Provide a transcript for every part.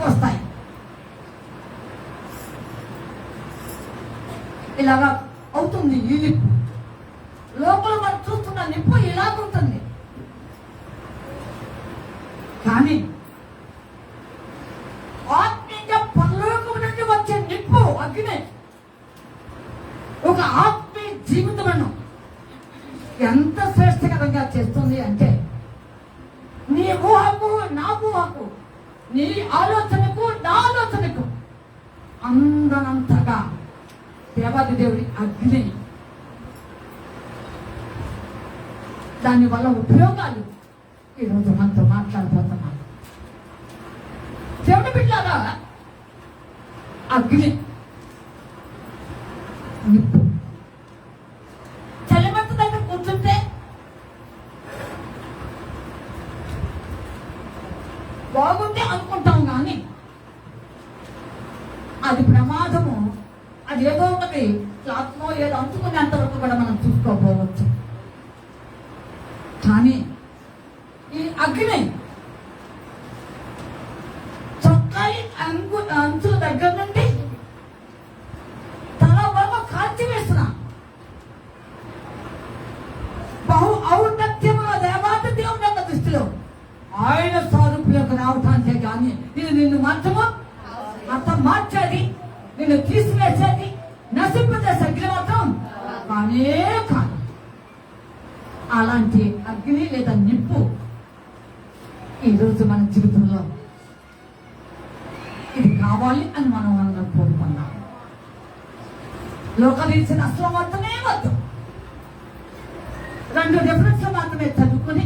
వస్తాయి. ఇలాగా అవుతుంది ఈ నిప్పు. లోపల మనం చూస్తున్న నిప్పు ఇలాగుంటుంది. కానీ ఆత్మీయ పరలోకం నుండి వచ్చే నిప్పు అగ్ని ఒక ఆత్మీయ జీవితమును ఎంత శ్రేష్టకరంగా చేస్తుంది అంటే, నీ ఊహకు నా ఊహకు, నీ ఆలోచనకు నా ఆలోచనకు అందనంతగా దేవాది దేవుడి అగ్ని, దానివల్ల ఉపయోగాలు ఈరోజు మనతో మాట్లాడబోతున్నాం. దేవుడి బిడ్డలారా, అగ్ని నిప్పు చలిమంట దగ్గర కూర్చుంటే బాగుంది అనుకుంటాం, కానీ అది ప్రమాదము. అది ఏదో ఒకటి క్లాత్మో ఏదో అంటుకునేంత వరకు కూడా మనం చూసుకోకపోవచ్చు. కానీ ఈ అగ్ని చొక్కాయి అంచుల దగ్గర నుండి తల వరకు కాల్చి వేస్తున్నా బహు ఔన్నత్యముగా దేవాది దేవుని యొక్క దృష్టిలో ఆయన స్వరూపులకు రావటానికే కానీ ఇది నిన్ను మార్చము, అంత మార్చేది, నిన్ను తీసివేసేది, నశింపజేసే అగ్ని మాత్రం కానే కాదు. అలాంటి అగ్ని లేదా నిప్పు ఈరోజు మన జీవితంలో ఇది కావాలి అని మనం అందరం కోరుకున్నాం. లోకరీతిని అసలు మాత్రమే వద్దు, 2 డిఫరెన్స్లు మాత్రమే చదువుకుని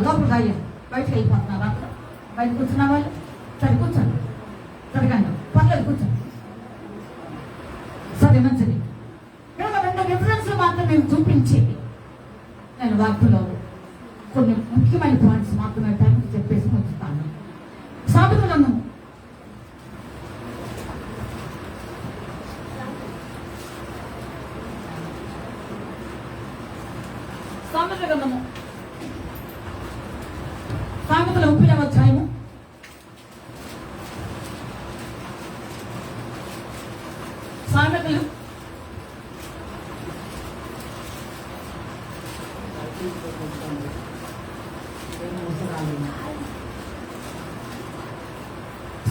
లోపలికి అయ్యా బయటకు వెళ్ళిపోతున్నారు. అక్కడ బయట కూర్చున్న వాళ్ళు సరే కూర్చోండి, సరిగండి, పర్లేదు కూర్చోండి, సరే మంచిది. ఇక్కడ 2 డిఫరెన్స్లు మాత్రం మేము చూపించి నేను వార్తలో కొన్ని ముఖ్యమైన పాయింట్స్ మాత్రమే టైంకి చెప్పేసి ఉంచుతాను. సామెతల గ్రంథము సామెతల 30వ అధ్యాయము సామెతలు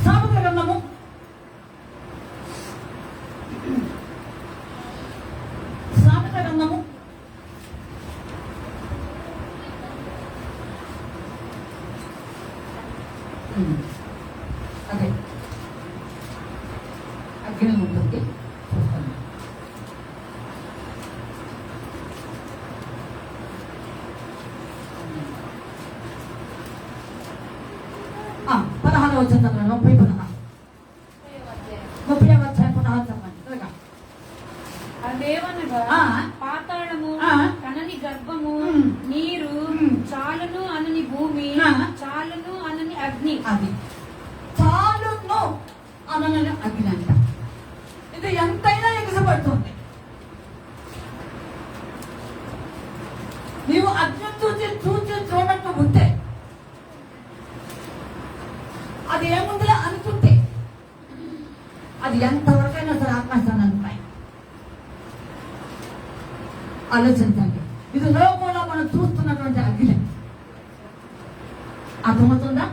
సామెతల గ్రంథము 30 అదే అగ్ని ఉంటుంది. పదహారు వచ్చిన 30 పాతాళము కనని గర్భము, నీరు చాలును అనని భూమి, చాలును అనని అగ్ని. అది చాలును అనని అగ్ని అంట. ఇది ఎంతైనా ఎగసపడుతుంది. నీవు అగ్ని చూసి చూడట్టు ఉంటే అది ఏముందిలే అనుకుంటే అది ఎంతవరకైనా సరే ఆకాశాన్ని అంటాయి. ఆలోచించండి, ఇది లోకంలో మనం చూస్తున్నటువంటి అగ్ని. అర్థమవుతుందా?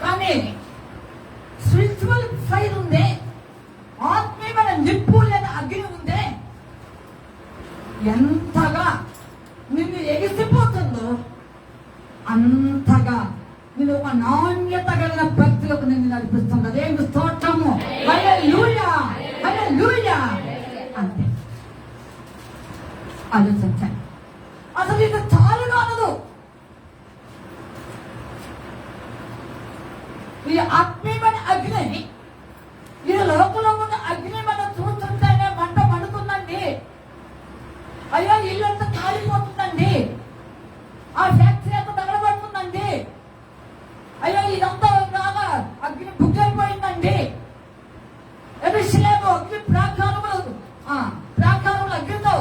కానీ స్పిరిచువల్ ఫైర్ ఉందే, ఆత్మీయమైన నిప్పు లేదా అగ్ని ఉందే, ఎంతగా నిన్ను ఎగిసిపోతుందో అంతగా నేను ఒక నాణ్యత కలిగిన భక్తులకు నిన్ను నడిపిస్తుంది. అదేమి స్తోత్రము, హల్లెలూయా, హల్లెలూయా. అంతే. ఆలోచించండి, అసలు ఇది చాలుగా అనదు. ఈ ఆత్మీయమైన అగ్ని, ఈ లోకంలో ఉన్న అగ్ని మనం చూస్తుంటేనే మంట మండుతుందండి. అయ్యో ఇల్లంతా కాలిపోతుందండి, ఆ ఫ్యాక్టరీ అంతా తగలబడుతుందండి, అయ్యో ఇదంతా బాగా అగ్ని బుగ్గైపోయిందండి, ఎరుషలేము అగ్ని ప్రాకారములు అగ్నితో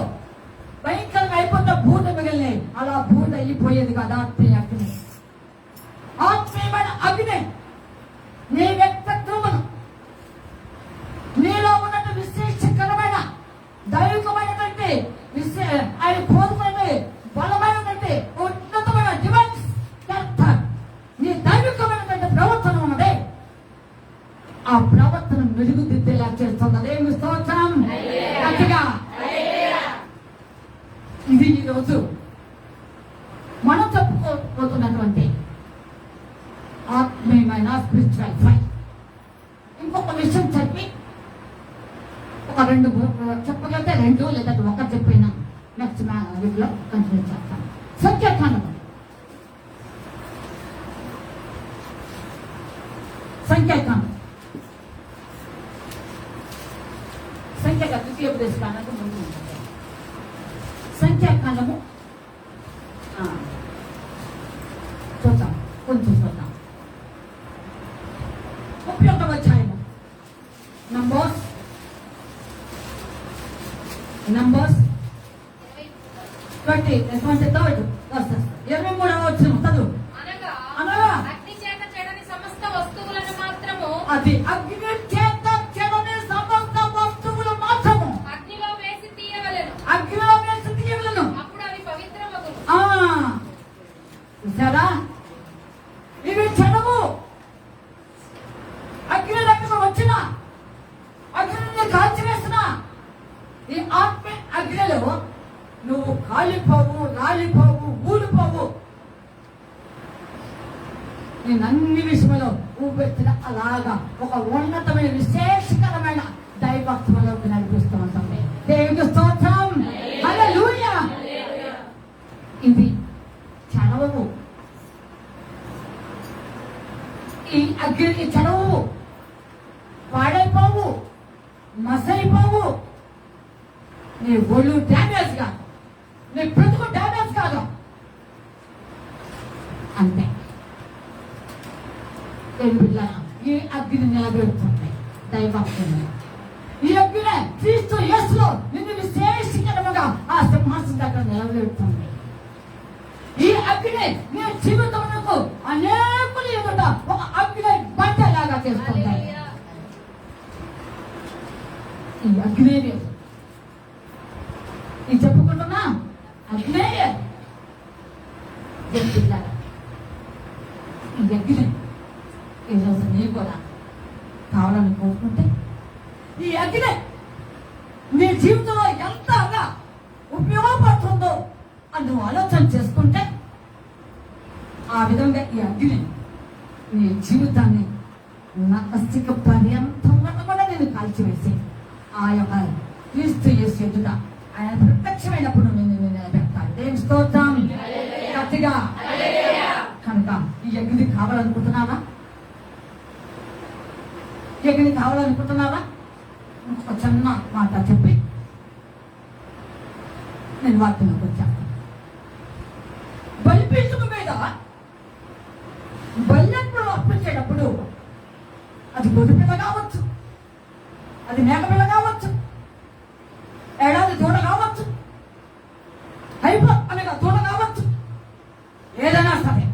భయంకరంగా అయిపోతే బూట మిగిలినాయి. అలా బూట అయిపోయేది కదా అగ్ని. మెరుగుదిద్దేలా చేస్తుంది. దేవుని స్తోత్రం. గట్టిగా ఇది ఈరోజు మనం చెప్పుకోబోతున్నటువంటి ఆత్మీయమైన స్పిరిచువల్ ఫైట్. ఇంకొక విషయం చెప్పి ఒక రెండు చెప్పగలిగితే రెండు లేదా ఒకటి చెప్పిన నెక్స్ట్ వీటిలో కంటిన్యూ చేస్తాను. సంఖ్యాకాండము సంఖ్యాకాండం ద్వితీయోపదేశకాండకు ముందు ఉంటుంది. సంఖ్యాకాండము చూద్దాం, కొంచెం చూద్దాం. 31వ అధ్యాయము నంబర్స్ 23rd verses. 23వ వచనం చదువు. అనగా అగ్ని చేత చెడని సమస్త వస్తువులను మాత్రము అది అగ్ని చేత చెడని సమస్త వస్తువులు మాత్రము అగ్నిలో వేసి తీయవలెను. అగ్నిలో వేసి తీయవలెను. అప్పుడు అవి పవిత్రమగును. చూసారా, ఇవి చెడవు. అగ్ని రకంగా వచ్చిన అగ్నిని కాల్చివేసిన ఈ ఆత్మ అగ్నిలో నువ్వు కాలిపోవు, రాలిపోవు, ఊడిపోవు. నేను అన్ని విషయంలో ఊపెత్తిన అలాగా ఒక ఉన్నతమైన విశేషకరమైన దైవత్వంలోకి నడిపిస్తూ ఉంటుంది. దేవునికి స్తోత్రం. హల్లెలూయా. ఇది చడవవు. ఈ అగ్నికి చడవవు, పాడైపోవు, మసైపోవు. నీ ఒళ్ళు డ్యామేజ్ కాదు, నీ బ్రతుకు డ్యామేజ్ కాదు. అంతే. ఈ అగ్ని నిలబెడుతుంది దైవత్వంలో. ఈ అగ్ని క్రీస్తు యేసులో నిన్ను విశేషకరముగా ఆ సింహాసనం దగ్గర నిలబెడుతుంది. ఈ అగ్ని నీ జీవితమునకు అనేకులు ఎదుట ఒక అగ్ని బండలాగా చేస్తుంది. ఈ అగ్ని ఇది చెప్పుకుంటున్నా అగ్నే. ఈ అగ్ని ఈరోజు నీ కూడా కావాలని కోరుకుంటే ఈ అగ్ని నీ జీవితంలో ఎంతగా ఉపయోగపడుతుందో అని నువ్వు ఆలోచన చేసుకుంటే ఆ విధంగా ఈ అగ్ని నీ జీవితాన్ని నరక పర్యంతంగా కూడా నేను కాల్చివేసి ఆ యొక్క క్రీస్తు యేసు ఎదుట ఆయన ప్రత్యక్షమైనప్పుడు నేను నిలబెడతాను. దేవుని స్తోత్రం. గట్టిగా. కనుక ఈ అగ్ని కావాలనుకుంటున్నావా? యజ్ఞం కావాలనుకుంటున్నావా? ఒక చిన్న మాట చెప్పి నేను వాక్యంలోకి వచ్చాను. బలిపీఠం మీద బల్లెప్పుడు అర్పించేటప్పుడు అది గొర్రెపిల్ల కావచ్చు, అది మేకపిల్ల కావచ్చు, ఏడాది దూడ కావచ్చు, హైపో అనగా దూడ కావచ్చు, ఏదైనా సరే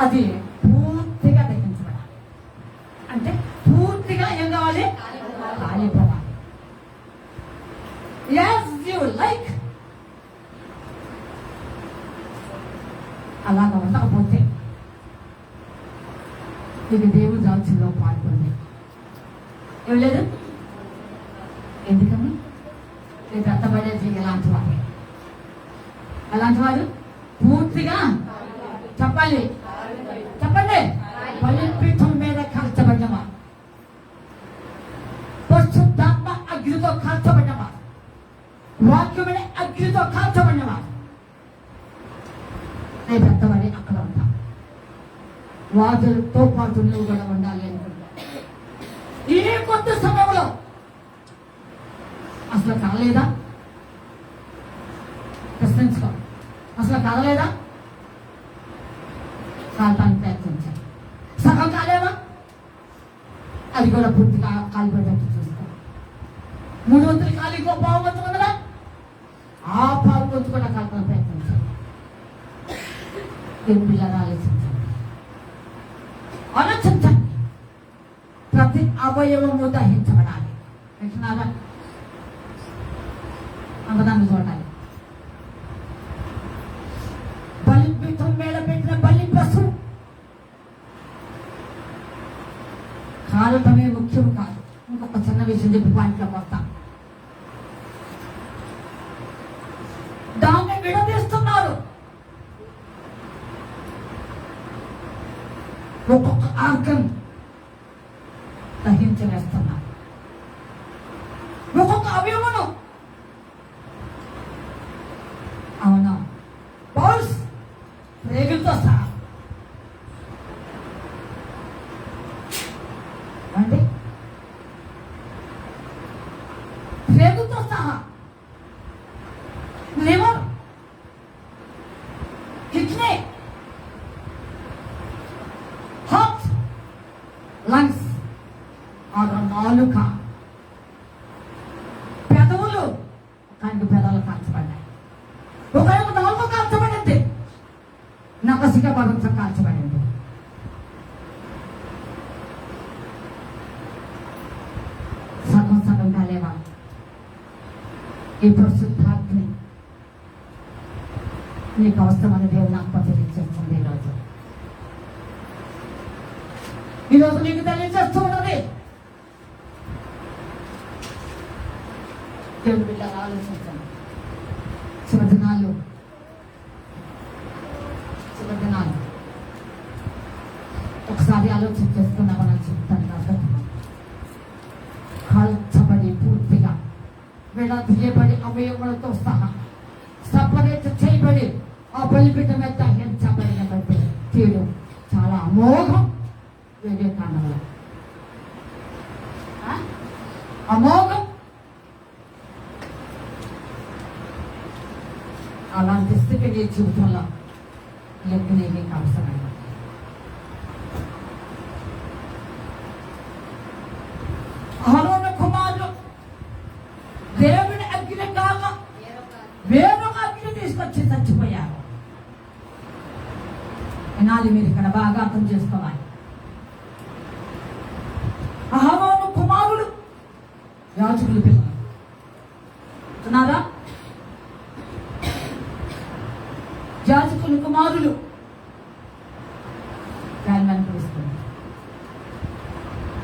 అది పూర్తిగా దహించబడాలి. అంటే పూర్తిగా ఏం కావాలి? కాలిపోవాలి. As you like. అలాగా ఉండకపోతే ఇది దేవుడి రాజ్యంలో పాల్గొంది ఏం లేదు. ఎందుకని రేపు ఎత్తబడేది ఎలాంటి వారు? ఎలాంటి వారు? పూర్తిగా చెప్పాలి, చెప్పండి. బలిపీఠం మీద కాల్చబడ్డమా, పరిశుద్ధాత్మ అగ్నితో కాల్చబడ్డమా, వాక్యమైన అగ్నితో కాల్చబడ్డమా, రేపు ఎత్తబడి అక్కడ ఉంటాం. వాదులతో పాటు నువ్వు కూడా ఉండాలి అనుకుంటా. ఈ కొత్త సమయంలో అసలు కాలేదా? ప్రశ్నించుకో. అసలు కాలేదా? కాల్తానికి ప్రయత్నించాలి. సగం కాలేదా? అది కూడా పూర్తిగా కాలిపోయేటట్టు చూసుకో. 3 వంతులు కాలి ఇంకో పావు వంతు ఉందా? ఆ పావు వంతు కూడా కాల్తానికి ప్రయత్నించాలి. పిల్లలు ఆలోచించండి. ప్రతి అవయవము దహించబడాలి. వింటున్నారా? అంతదాన్ని చూడాలి. బలిపీఠం మీద పెట్టిన బలి పశువు కాలటమే ముఖ్యం కాదు. ఇంకొక చిన్న విషయం చెప్పి పాయింట్లో వస్తా. దాన్ని విడదీస్తున్నారు. ఒక్కొక్క ఆర్గం దహించవేస్తున్నారు. ఒక్కొక్క అవయవను అవునా పౌల్స్ ప్రేగులతో సహా అంటే ప్రేగులతో సహా లివర్, కిడ్నీ, హార్ట్, లంగ్స్, నాలుక, పెదవులు, కంటి పెదవులు కాల్చబడ్డాయి. ఒకవేళ నాలుగు కాల్చబడింది, నకసిక భగవంతం కాల్చబడింది. సగం సగం కాలేవా? ఈ పరిశుద్ధాగ్ని నీకు అవసరమని దేవుడు నాకు తెలియజేస్తుంది. ఈరోజు నీకు తెలియజేస్తూ ఉన్నది. దేవుడు బిడ్డలు ఆలోచించండి. చివరి దినాలు ఒకసారి ఆలోచన చేసుకున్నామని చెప్తాను కాబట్టి కాల్చబడి పూర్తిగా విడదీయబడి అవయవులతో సహా సపరేట్ చేయబడి ఆ బలిపీఠ మీద దహించబడినటువంటి తీరు చాలా అమోఘం. వివేకానంలో అమోఘం. అలాంటి స్థితి నీ జీవితంలో ఎప్పుడు నీకు అవసరమైన అహరోను కుమారులు దేవుని అగ్ని కాక వేరొక అగ్ని తీసుకొచ్చి చచ్చిపోయారు. వినాలి, మీరు ఇక్కడ బాగా అర్థం చేసుకోవాలి. అహరోను కుమారులు యాజకులు పిల్లలు ఉన్నారా? యాజకుల కుమారులు పిలుస్తుంది.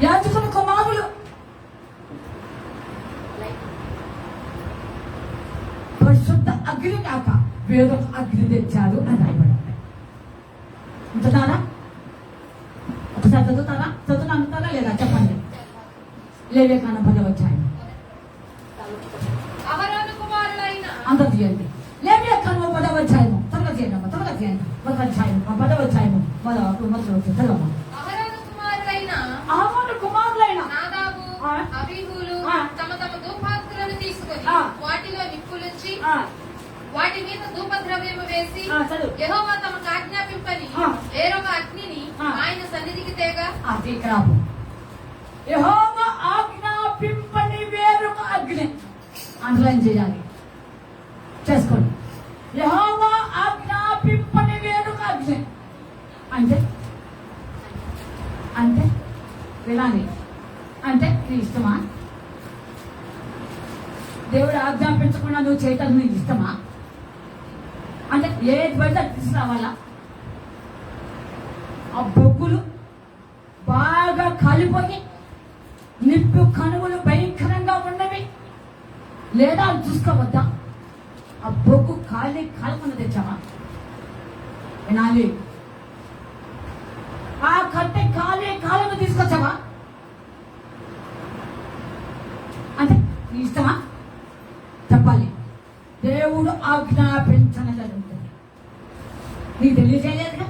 యాజకుల కుమారులు పరిశుద్ధ అగ్ని కాక వేరొక అగ్ని తెచ్చారు అని రాయబడింది. ఉంటున్నారా? ఒకసారి చదువుతారా లేదా చెప్పండి. లేవేకాన 10వ అధ్యాయం అంత తీయండి. లేవేకాన 10వ అధ్యాయము త్వరగా చేయండి. 10వ అధ్యాయము అహరోను కుమారులైన నాదాబు, అబీహులు తమ తమ ధూపార్తులను తీసుకొని వాటిలో నిప్పులుంచి వాటి మీద ధూపద్రవ్యము వేసి యెహోవా తమకు ఆజ్ఞాపింపని వేరొక అగ్నిని ఆయన సన్నిధికి తేగా. యెహోవా ఆజ్ఞాపింపని వేరొక అగ్ని అండర్లైన్ చేయాలి, చేసుకోండి. యెహోవా ఆజ్ఞాపింపని వేరొక అగ్ని అంటే వినాలి. అంటే నీ ఇష్టమా? దేవుడు ఆజ్ఞాపించకుండా నువ్వు చేయటం నీకు ఇష్టమా? అంటే ఏది పడితే తీసుకురావాలా? ఆ బొగ్గులు బాగా కాలిపోయి నిప్పు కనువులు భయంకరంగా ఉన్నవి లేదా అది చూసుకోవద్దా? ఆ బొగ్గు కాలకుండా తెచ్చావా? వినాలి. ఆ కట్టె కాలను తీసుకొచ్చావా? అంటే నీ ఇష్టమా? చెప్పాలి. దేవుడు ఆజ్ఞాపించని జరుగుతుంది. నీకు తెలియజేయలేదుగా,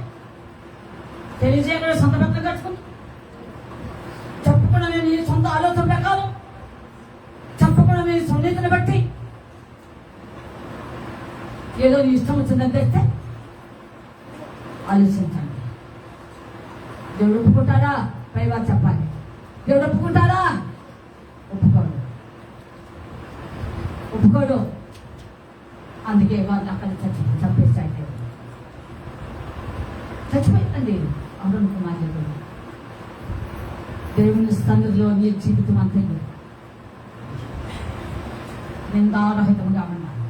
తెలియజేయకుండా సొంత పక్కన కట్టుకుని చెప్పకుండా నేను నీ సొంత ఆలోచన ప్రకారం చెప్పకుండా నీ సున్నితిని బట్టి ఏదో నీ ఇష్టం వచ్చిందని తెస్తే ఆలోచించండి. దేవుడు ఒప్పుకుంటారా? పైవారు చెప్పాలి. దేవుడు ఒప్పుకుంటారా? ఒప్పుకోడు. అందుకే వాళ్ళు అక్కడ చంపేశాడు. చచ్చిపోయిందండి అహరోను కుమారుడు. దేవుని స్థందులో నీ జీవితం అంతే నిందారహితంగా ఉన్నారు.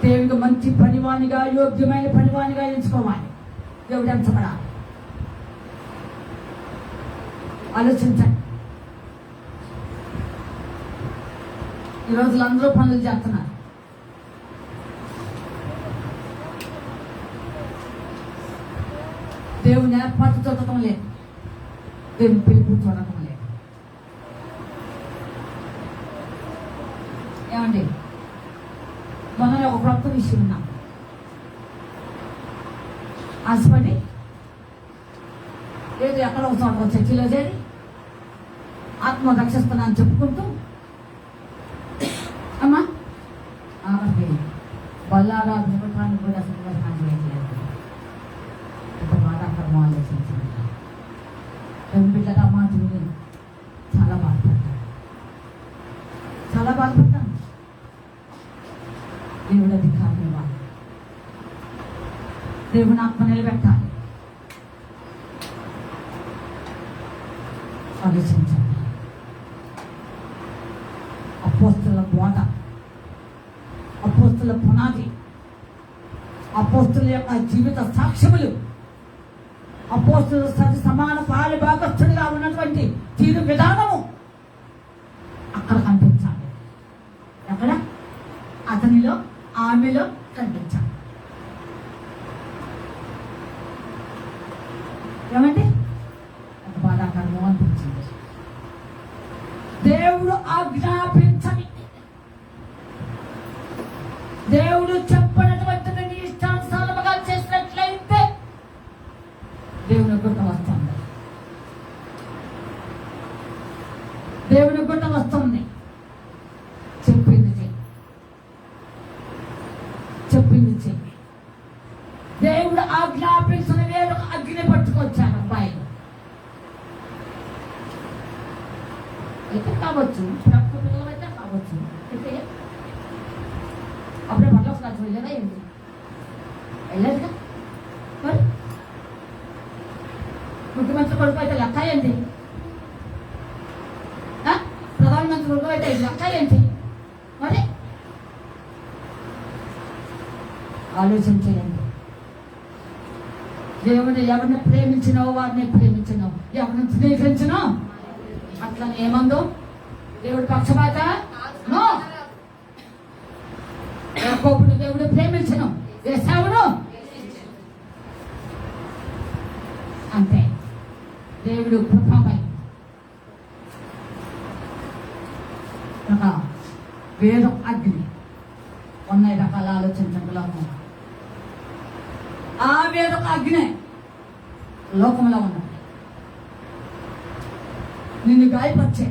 దేవుడికి మంచి పనివానిగా, యోగ్యమైన పనివానిగా ఎంచుకోవాలి. దేవుడు ఎంచబడాలి. ఆలోచించండి. ఈ రోజులు అందరూ పనులు చేస్తున్నారు. దేవుని ఏర్పాటు చూడటం లేదు, దేవుని పిలుపు చూడటం లేదు. ఏమండి, మొన్న ఒక గొప్ప విషయం ఉన్నాం. ఆశపడి లేదు ఎక్కడ ఒక చర్చిలో చేరి ఆత్మ రక్షిస్తున్నా అని చెప్పుకుంటూ అమ్మా బల్లారాధన ఇవ్వటానికి కూడా అసలు చేయట్లేదు. ఒక బాధాకరం ఆలోచించింది. బిడ్డల మాట విని చాలా బాధపడ్డాను, చాలా బాధపడ్డాను. దేవుడు అధికారం ఇవ్వాలి, దేవుని ఆత్మ నిలబెట్టాలి. ఆలోచించండి. అపోస్తుల బోధ, అపోస్తుల పునాది, అపోస్తుల యొక్క జీవిత సాక్ష్యములు, అపోస్తుల సరి సమాన పాలి భాగస్థుడిగా ఉన్నటువంటి తీరు విధానము అక్కడ కనిపించాలి. ఎక్కడ? అతనిలో, ఆమెలో కనిపించాలి. ఏమండి, ఒక బాధాకరము అనిపించింది. దేవుడు ఆజ్ఞాపించని, దేవుడు చెప్పినటువంటిది నీ ఇష్టానుసారముగా చేసినట్లయితే దేవుని గుట్ట వస్తుంది, దేవుని గుట్ట వస్తుంది. చెప్పింది చెయ్యి, చెప్పింది చెయ్యి. దేవుడు ఆజ్ఞాపించిన వేరు అగ్ని పట్టుకొచ్చాను అబ్బాయిలు అయితే కావచ్చు, పిల్లలు అయితే కావచ్చు. అయితే అప్పుడే పట్ల క్లాస్ వెళ్ళేదా ఏంటి? వెళ్ళేదిగా. మరి ముఖ్యమంత్రి కొడుకు అయితే లెక్క ఏంటి? ప్రధానమంత్రి కొడుకు అయితే లెక్క ఏంటి? మరి ఆలోచించేయండి. దేవుని ఎవరిని ప్రేమించినావు వారిని ప్రేమించినావు, ఎవరిని స్నేహించినావు అట్లా ఏమందో దేవుడు పక్షపాత యాకోబును దేవుడు ప్రేమించను, ఏశావును అంతే. దేవుడు కృపమై ఒక వేదం అగ్ని ఉన్నాయి రకాల ఆలోచించడంలో ఆ వేదం అగ్ని లోకంలో ఉన్నది. నిన్ను గాయపరిచే,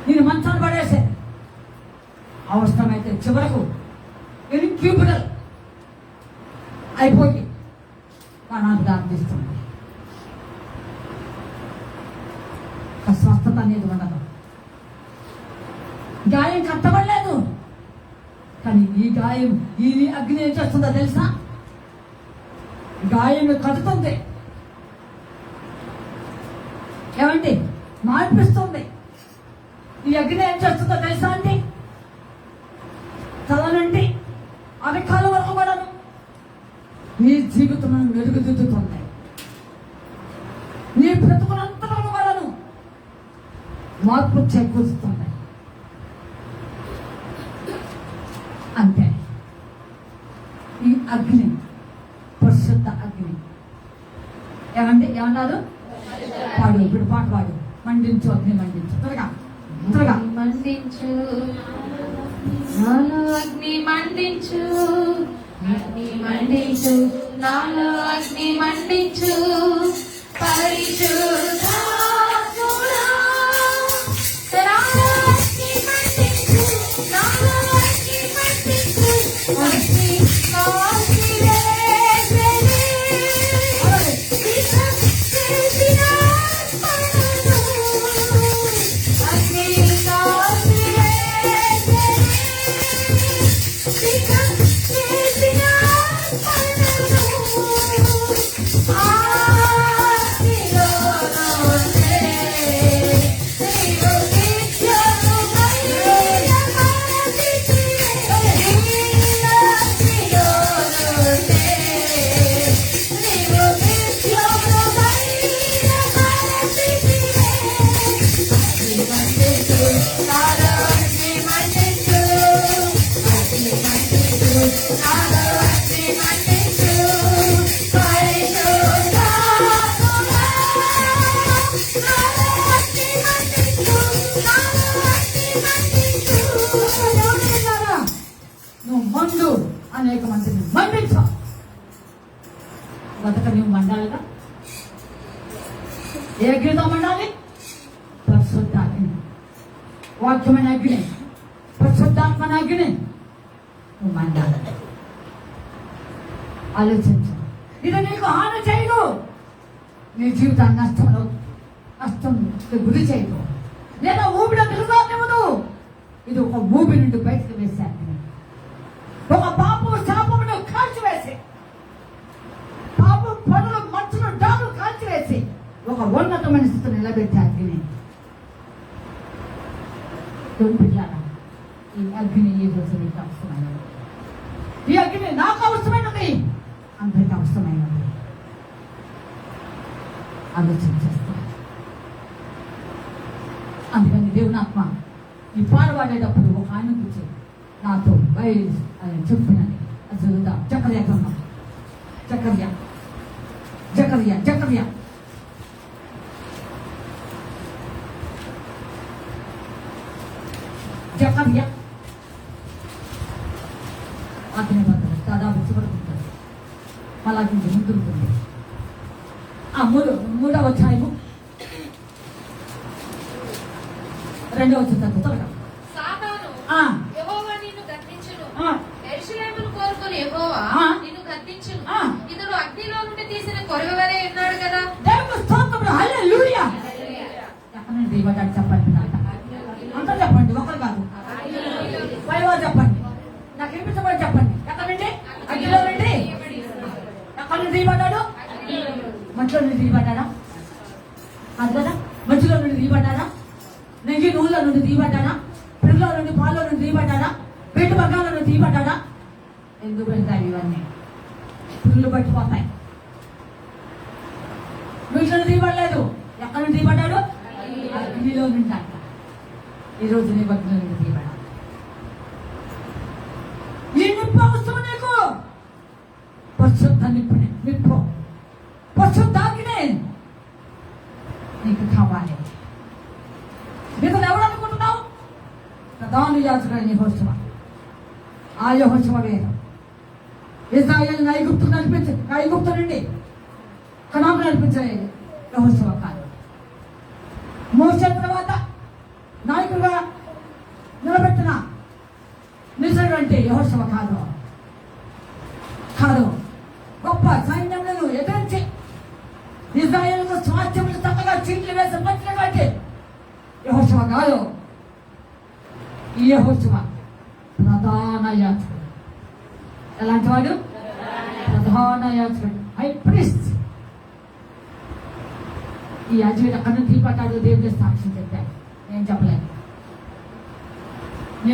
నేను మంచాన్ని పడేసే, అవసరమైతే చివరకు ఇన్క్యూబుటల్ అయిపోయి ప్రాణానికి దారితీస్తుంది. స్వస్థత అనేది ఉండదు. గాయం కట్టబడలేదు, కానీ ఈ గాయం ఈ అగ్ని ఏం చేస్తుందో తెలుసా? గాయం కడుతుంది, ఏమండి మార్పిస్తుంది. ఈ అగ్ని ఏం చేస్తుందో తెలుసా అండి? తల నుండి అరికాల వరకు కూడా నీ జీవితం మెరుగుదిద్దుతుంది, నీ బ్రతుకులంతా కూడాను మార్పు చేకూరుస్తుంది. అంతే. ఈ అగ్ని పరిశుద్ధ అగ్ని. ఏమండి ఏమన్నారు? పాడు, ఇప్పుడు పాట పాడు. మండించు అగ్ని మండించు, త్వరగా త్వరగా మండించు, నాలో అగ్ని మండించు, అగ్ని మండించు, నాలో అగ్ని మండించు, పరిశుద్ధాత్ముడా నాలో అగ్ని మండించు, నాలో అగ్ని మండించు, అగ్ని మండించు. మొదట నువ్వు మండాలిగా. ఏ అగ్నితో మండాలి? పరిశుద్ధాగ్ని, వాక్యమైన అగ్ని, పరిశుద్ధాత్మన అగ్ని నువ్వు మండాలి. ఆలోచించు. ఇది నీకు హాని చేయదు, నీ జీవితాన్ని నష్టం గురి చేయదు, లేదా ఊపిడ నిలుదానివ్వదు. ఇది ఒక ఊపి నుండి బయటకు వేసే అగ్ని, ఒక పాపము శాపమును కాల్చివేసి, పాపం పనులు మంచులు డాలు కాల్చివేసి ఒక ఉన్నతమైన స్థితిని నిలబెట్టే అగ్ని. పిల్లారా, ఈ అగ్ని ఈ రోజు నీకు అవసరమైనది. ఈ అగ్ని నాకు అవసరమైనది, అందరికి అవసరమైనది. ఆలోచించేస్తా. అందుకని దేవుని ఆత్మ ఈ పాడబడేటప్పుడు ఒక ఆయన కూర్చో నాతో చెప్తున్నాను. అది చదువుతా. జకర్యా గ్రంథం, జకర్యా జకర్యా జకర్యా జకర్యా అతని భద్ర దాదాపు చివరుకుంటుంది, మళ్ళా ముందుంటుంది. ఆ మూడవ అధ్యాయము 2వ వచనం త్వరగా. సాతాను యెహోవా నిన్ను గద్దించును, యెరూషలేమును కోరుకుని యెహోవా నిన్ను గద్దించును. ఇతడు అగ్నిలో నుండి తీసిన కొరవ వలె ఉన్నాడు కదా. దేవుని స్తోత్రం. హల్లెలూయా. ఎక్కడి దీవటాడు చెప్పండి, అంతా చెప్పండి, ఒకరు కాదు, పైవా చెప్పండి, నాకు వినిపించబడి చెప్పండి. ఎక్కడండి? అగ్నిలో నుండి. ఎక్కడి నుండి దీవటాడు? మధ్యలో నుండి దీవటాడా? అది కదా, మధ్యలో నుండి దీవటాడా? నెయ్యి నూనెల నుండి తీయబడ్డాడా? పిల్లల నుండి పాలలో నుండి తీయబడ్డాడా? పెండు బంగాల నుండి తీయబడ్డాడా? ఎందుకు వెళ్తాయి ఇవన్నీ? పిల్లలు పట్టిపోతాయి. వీటిలో తీయబడలేదు. ఎక్కడ నుండి తీయబడ్డాడు? అగ్నిలో నుండి అంట. ఈరోజు నీ అగ్నిలో నుండి తీయబడ్డా. ఈ నిప్పు అవసరం నీకు. పరిశుద్ధ నిప్పు పరిశుద్ధాగ్నే నీకు కావాలి. నీకు ఎవరు అనుకుంటున్నావు? ప్రధాన యాజకుడైన యెహోషువ. ఆ యెహోషువ వేరు. ఇశ్రాయేలు ఐగుప్తు నుండి కనాను నడిపించే యెహోషువ కాదు. మోషే తర్వాత నాయకుడుగా నిలబెట్టిన నిజటువంటి యెహోషువ కాదు. గొప్ప సైన్యములను ఎదిరించి ఇశ్రాయేలుకు స్వాస్థ్యములు చక్కగా చీట్లు వేసి పట్టినటువంటి యెహోషువ కాదు. ఈ యెహోషువ ప్రధాన యాజకుడు. ఎలాంటి వాడు? ప్రధాన యాజకుడు, హై ప్రీస్ట్. ఈ యాజకుడు ఎక్కడ నుంచి తీపట్టాడు? దేవుడి సాక్షి చెప్పాడు. నేను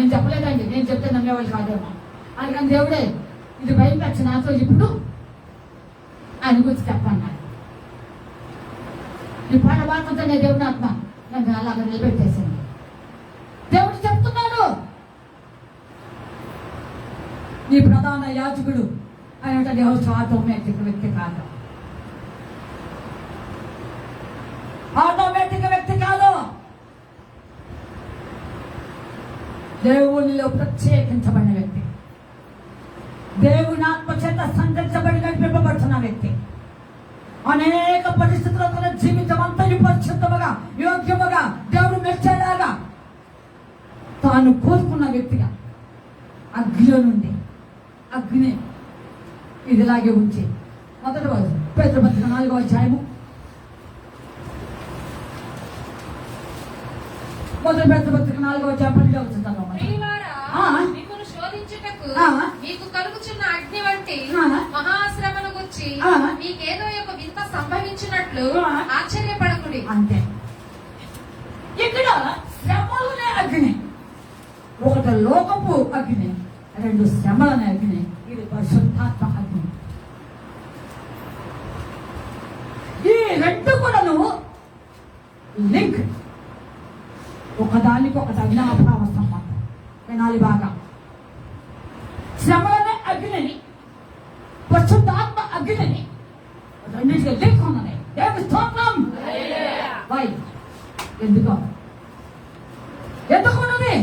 చెప్పలేదండి. నేను చెప్తే నమ్మేవాళ్ళు కాదేమో. అందుకని దేవుడే ఇది భయం వచ్చి నాతో ఇప్పుడు ఆయన గురించి చెప్పన్నాడు. ఈ పాట బాగుంటే నేను దేవుని ఆత్మ నన్ను అలాగ నిలబెట్టేసింది. దేవుడు చెప్తున్నాడు, నీ ప్రధాన యాజకుడు ఆయన యెహోషువ ఆటోమేటిక్ వ్యక్తి కాదు. ఆటోమేటిక్ వ్యక్తి కాదు. దేవునిలో ప్రత్యేకించబడిన వ్యక్తి, దేవుని ఆత్మ చేత సంతరించబడి నడిపింపబడుతున్న వ్యక్తి, అనేక పరిస్థితుల్లో తన జీవితం అంతటి పరిశుద్ధముగా యోగ్యముగా దేవుడు మెచ్చేలాగా తాను కోరుకున్న వ్యక్తిగా అగ్నిలో నుండి అగ్ని ఇదిలాగే ఉంచి మొదటి రోజు పేతురు పత్రిక 4వ అధ్యాయము మొదటి పేతురు పత్రిక 4వ అధ్యాయం 12వ వచనం. మిమ్మును శోధించుటకు మీకు కలుగుచున్న అగ్ని వంటి మహాశ్రమను గురించి మీకేదో ఒక వింత సంభవించినట్లు ఆశ్చర్యపడకుడి. అంతే. ఇక్కడ శ్రమలనే అగ్ని, ఒకటి లోకపు అగ్ని, 2 శ్రమలనే అగ్ని. ఇది పరిశుద్ధాత్మ అగ్ని. ఈ 2 కూడాను లింక్, ఒకదానికి ఒకటి అజ్ఞాభావ సంబంధం. వినాలి బాగా. శ్రమలనే అగ్నిని, పరిశుద్ధాత్మ అగ్నిని రెండింటికి లింక్ ఉన్నది. దేవుని స్తోత్రం. వై? ఎందుకు ఉన్నది?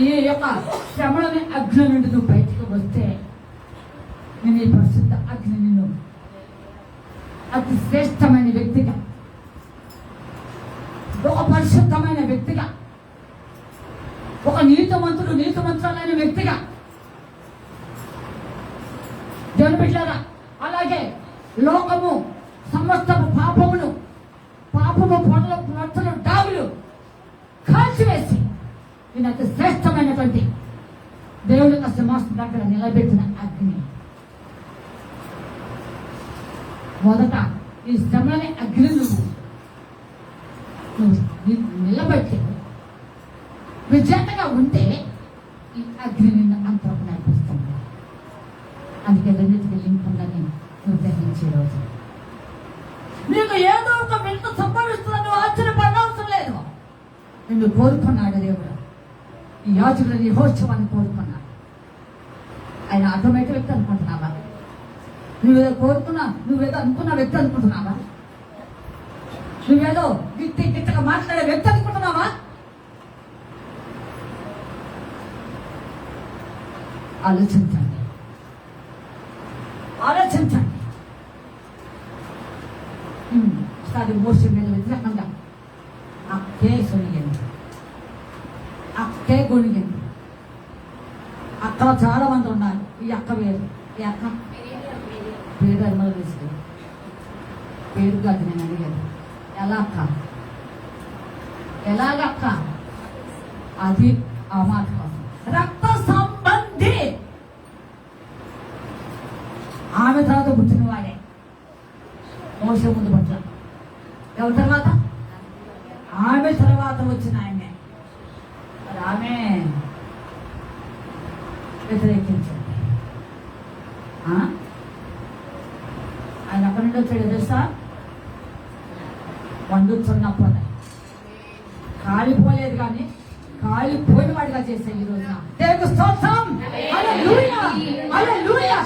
ఈ యొక్క శ్రమలని అగ్ని నుండి నువ్వు బయటికి వస్తే నేను ఈ పరిశుద్ధ అగ్ని నిన్ను అతి శ్రేష్టమైన వ్యక్తిగా, ఒక పరిశుద్ధమైన వ్యక్తిగా, ఒక నీతిమంతురాలైన వ్యక్తిగా దేవుని బిడ్డలారా, అలాగే లోకము సమస్తము పాపము పొడలు డాగులు కాల్చివేసి నేను అతి శ్రేష్టమైనటువంటి దేవుడి యొక్క సింహాసనం దగ్గర నిలబెట్టిన అగ్ని. మొదట ఈ శ్రమని అగ్ని నువ్వు నిలబెట్టి విజేతగా ఉంటే ఈ అగ్ని నిన్ను అంతవరకు నడిపిస్తుంది. అందుకే రెండింటికి లింక్ ఉందని నువ్వు గ్రహించే రోజు నీకు ఏదో ఒక వెంట సంభవిస్తుందని ఆశ్చర్యపడవలసిన లేదు. నిన్ను కోరుకున్నాడు దేవుడు. ఈ యాజకులని యెహోషువని కోరుకున్నాడు. ఆయన ఆటోమేటిక్ వ్యక్తి అనుకుంటున్నావా? నువ్వేదో నువ్వేదో అనుకున్న వ్యక్తి అనుకుంటున్నావా? నువ్వేదో గిట్టగా మాట్లాడే వ్యక్తి అనుకుంటున్నావా? ఆలోచించండి. ఒకసారి మోసే మీద వ్యతిరేకంగా అక్కే సొనిగింది, అక్కే గొనిగింది. అక్కడ చాలా మంది ఉన్నారు. ఈ అక్క వేరు. ఈ అక్క పేరు అమ్మలు వేసుకుంది. పేరు కాదు నేను అడిగాను. ఎలా అక్క? ఎలాగక్క? అది ఆ మాట కోసం రక్త సంబంధి. ఆమె తర్వాత పుట్టిన వాడే మోసే ముందు పట్ల. ఎవరి తర్వాత? ఆమె తర్వాత వచ్చిన ఆయనే. మరి ఆమె వ్యతిరేకించండి. ఆయన అక్కడి నుండి వచ్చాడు తెలుసా? వండుతున్నప్పుడు కాలిపోలేదు, కానీ కాలిపోయిన వాడిగా చేసే ఈ రోజున దేవుని స్తోత్రం. హల్లెలూయా, హల్లెలూయా.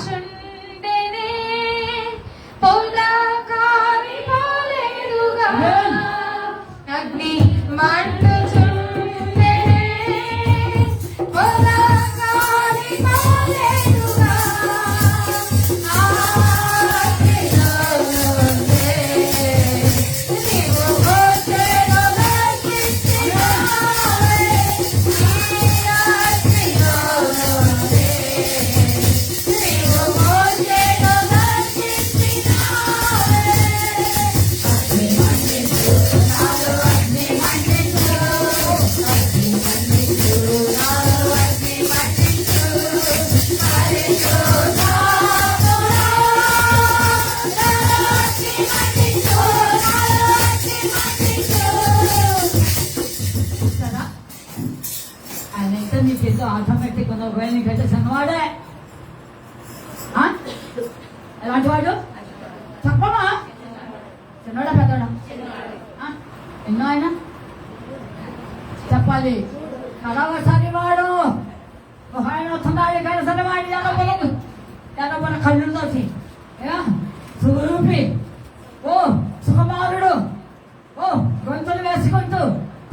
అగ్ని మండుచుండెనే, పొలగాని పోలేదుగా. ఆగ్నిలో నుండే నీవు వచ్చెను దర్శించినావే. ఈ అగ్నిలో నుండే నీవు వచ్చెను దర్శించినావే. అగ్ని మండించు నాలో, అగ్ని మండించు, అగ్ని మండించు నాలో, అగ్ని మండించు. పరిశుద్ధాత్ముడా, నాలో అగ్ని మండించు, నాలో అగ్ని మండించు. చూసారా? ఆయన అయితే నీకేదో ఆటోమేటిక్ ఉన్న ఒకవేళ నీకైతే చిన్నవాడే. ఎలాంటి వాడు చెప్పమా? చిన్నవాడా పెద్దవాడా? ఎన్నో ఆయన చెప్పాలి. కలవసరి వాడు ఒక ఆయన వస్తున్నాడు. కలసరి వాడు ఎనబల కళ్ళుతోటి సురూపి, ఓ సుకుమారుడు, ఓ గొంతులు వేసుకుంటూ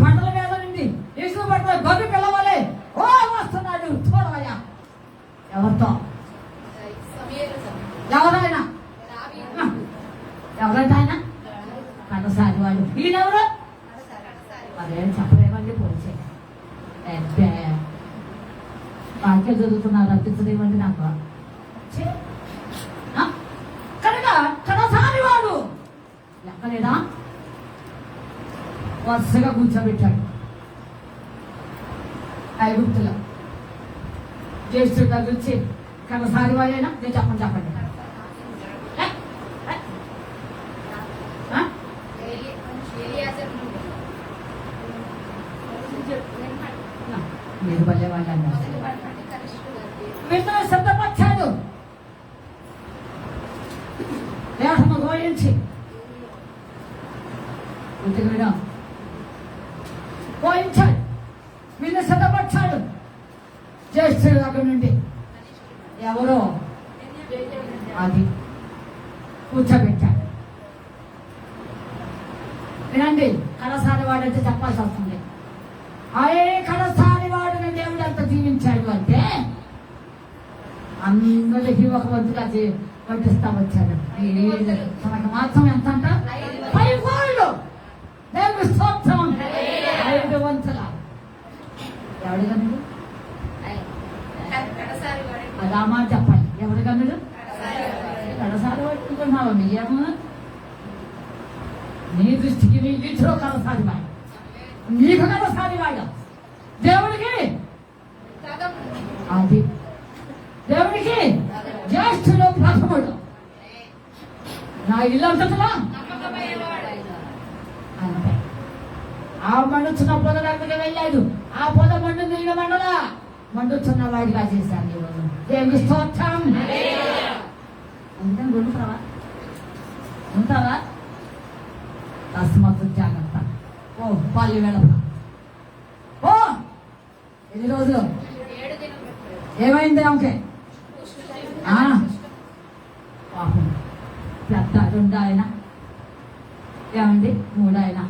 పంటల మీద నుండి ఇసుకు పడుతూ గొర్రె పిల్లవలే ఓ వస్తున్నాడు. చూడవయ్యా ఎవరితో? ఎవరైనా ఎవరంటే ఆయన కనసారి వాడు. ఈయనెవరు? అదేం చెప్పలేమండి. పోల్చే వాక్యం చదువుతున్నారు అనిపించదేమండి నాకు. కనుక కనసారి వాడు లెక్కలేదా? వరుసగా కూర్చోబెట్టాడు. ఐగుప్తులో జ్యేష్ఠుడి దగ్గర వచ్చి కనసారి వాడేనా? నేను చెప్పండి. మీరు భలే వాళ్ళు అన్నారు. మిమ్మల్ని సిద్ధపరిచాడు. దేహము గోయించి పోయించాడు. నిన్ను సిద్ధపరిచాడు. జ్యేష్ఠుడి దగ్గర నుండి ఎవరో అది కూర్చోబెట్టాడు. వినండి, కడసారి వాడంటే చెప్పాల్సి వస్తుంది. అదే కడసారి వాడిని దేవుడు ఎంత జీవించాడు అంటే అందరికి ఒక వంతుగా వడ్డిస్తా వచ్చాడు. తనకు మాత్రం ఎంత అంట? 5 కోళ్ళు. దేవుని స్తోత్రం. 5 వంతుల. ఎవడు కన్నుడు? అది ఆ మాట చెప్పాలి. ఎవడు కన్నుడు? కడసారి పట్టుకున్నావు. నీయేమో నీ దృష్టికి నీ ఇంట్లో కడసారి వాడు, నీకు కడసారి వాడు. దేవుడికి అది దేవుడికి జ్యేష్ఠుడు ప్రథముడు. నా ఇల్లు అంతలా అంతే. ఆ మండుచున్న పొద దగ్గరికి వెళ్ళాడు. ఆ పొద మండుంది, ఈయన మండలా మండుచున్న వాడిగా చేశాను ఈరోజు. దేవుని స్తోత్రం. అందుకని ఉంటావా ఉంటావా? తస్మత్తు జాగ్రత్త. ఓ పల్లి వెళ్ళరా. ఓ ఎన్ని రోజులు ఏమైంది ఆమెకి? పాపం పెద్ద 2 ఆయన ఏమండి 3 ఆయన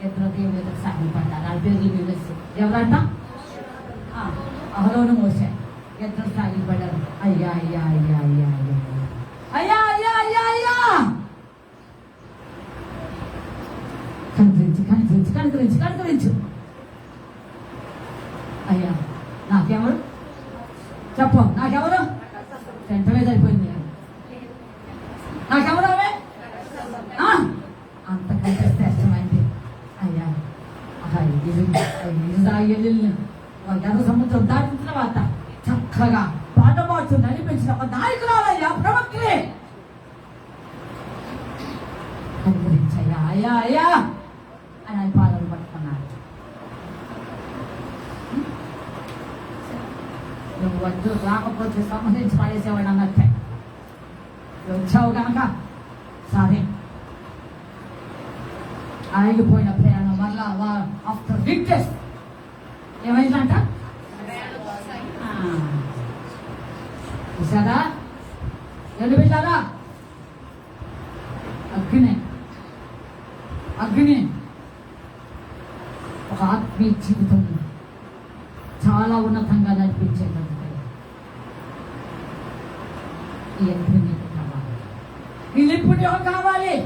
ఇద్దరు దేవుడు సాగిపడ్డారు. ఆ పేర్లు తెలుసు. ఎవరంట? అహరోను మోసే. ఇద్దరు సాగిపడ్డారు. అయ్యా అయ్యా అయ్యా అయ్యా అయ్యా అయ్యా అయ్యా అయ్యా అయ్యా కనికరించు కనికరించు కనికరించు కనికరించు. అయ్యా నాకెవరు చెప్పు? నాకెవరు? వెంటనే సరిపోయింది. నాకెవరు? అంతకంటే శ్రేష్టమైంది. అయ్యా ఇజ్రాయేలు సముద్రం దాటిన తర్వాత చక్కగా పాటపాటు నడిపించిన ఒక నాయకురాలయ్యా, ప్రవక్తే. కనికరించయ్యా అయ్యా అయ్యా అని ఆయన పాదాలు పట్టుకున్నాడు. నువ్వు వద్దు రాకపోతే సంబంధించి పడేసేవాడు అన్నట్టే. వచ్చావు కనుక సరే. ఆగిపోయిన ప్రయాణం మళ్ళా ఆఫ్టర్ వీక్డేస్ ఏమైందంట? చూసారా వెళ్ళిపోయారా? అగ్ని అగ్ని ఒక ఆత్మీయ జీవితం చాలా ఉన్నతంగా నడిపించేటంటే ఈ అగ్ని నీకు కావాలి. ఈ నిప్పుని ఎవరు కావాలి?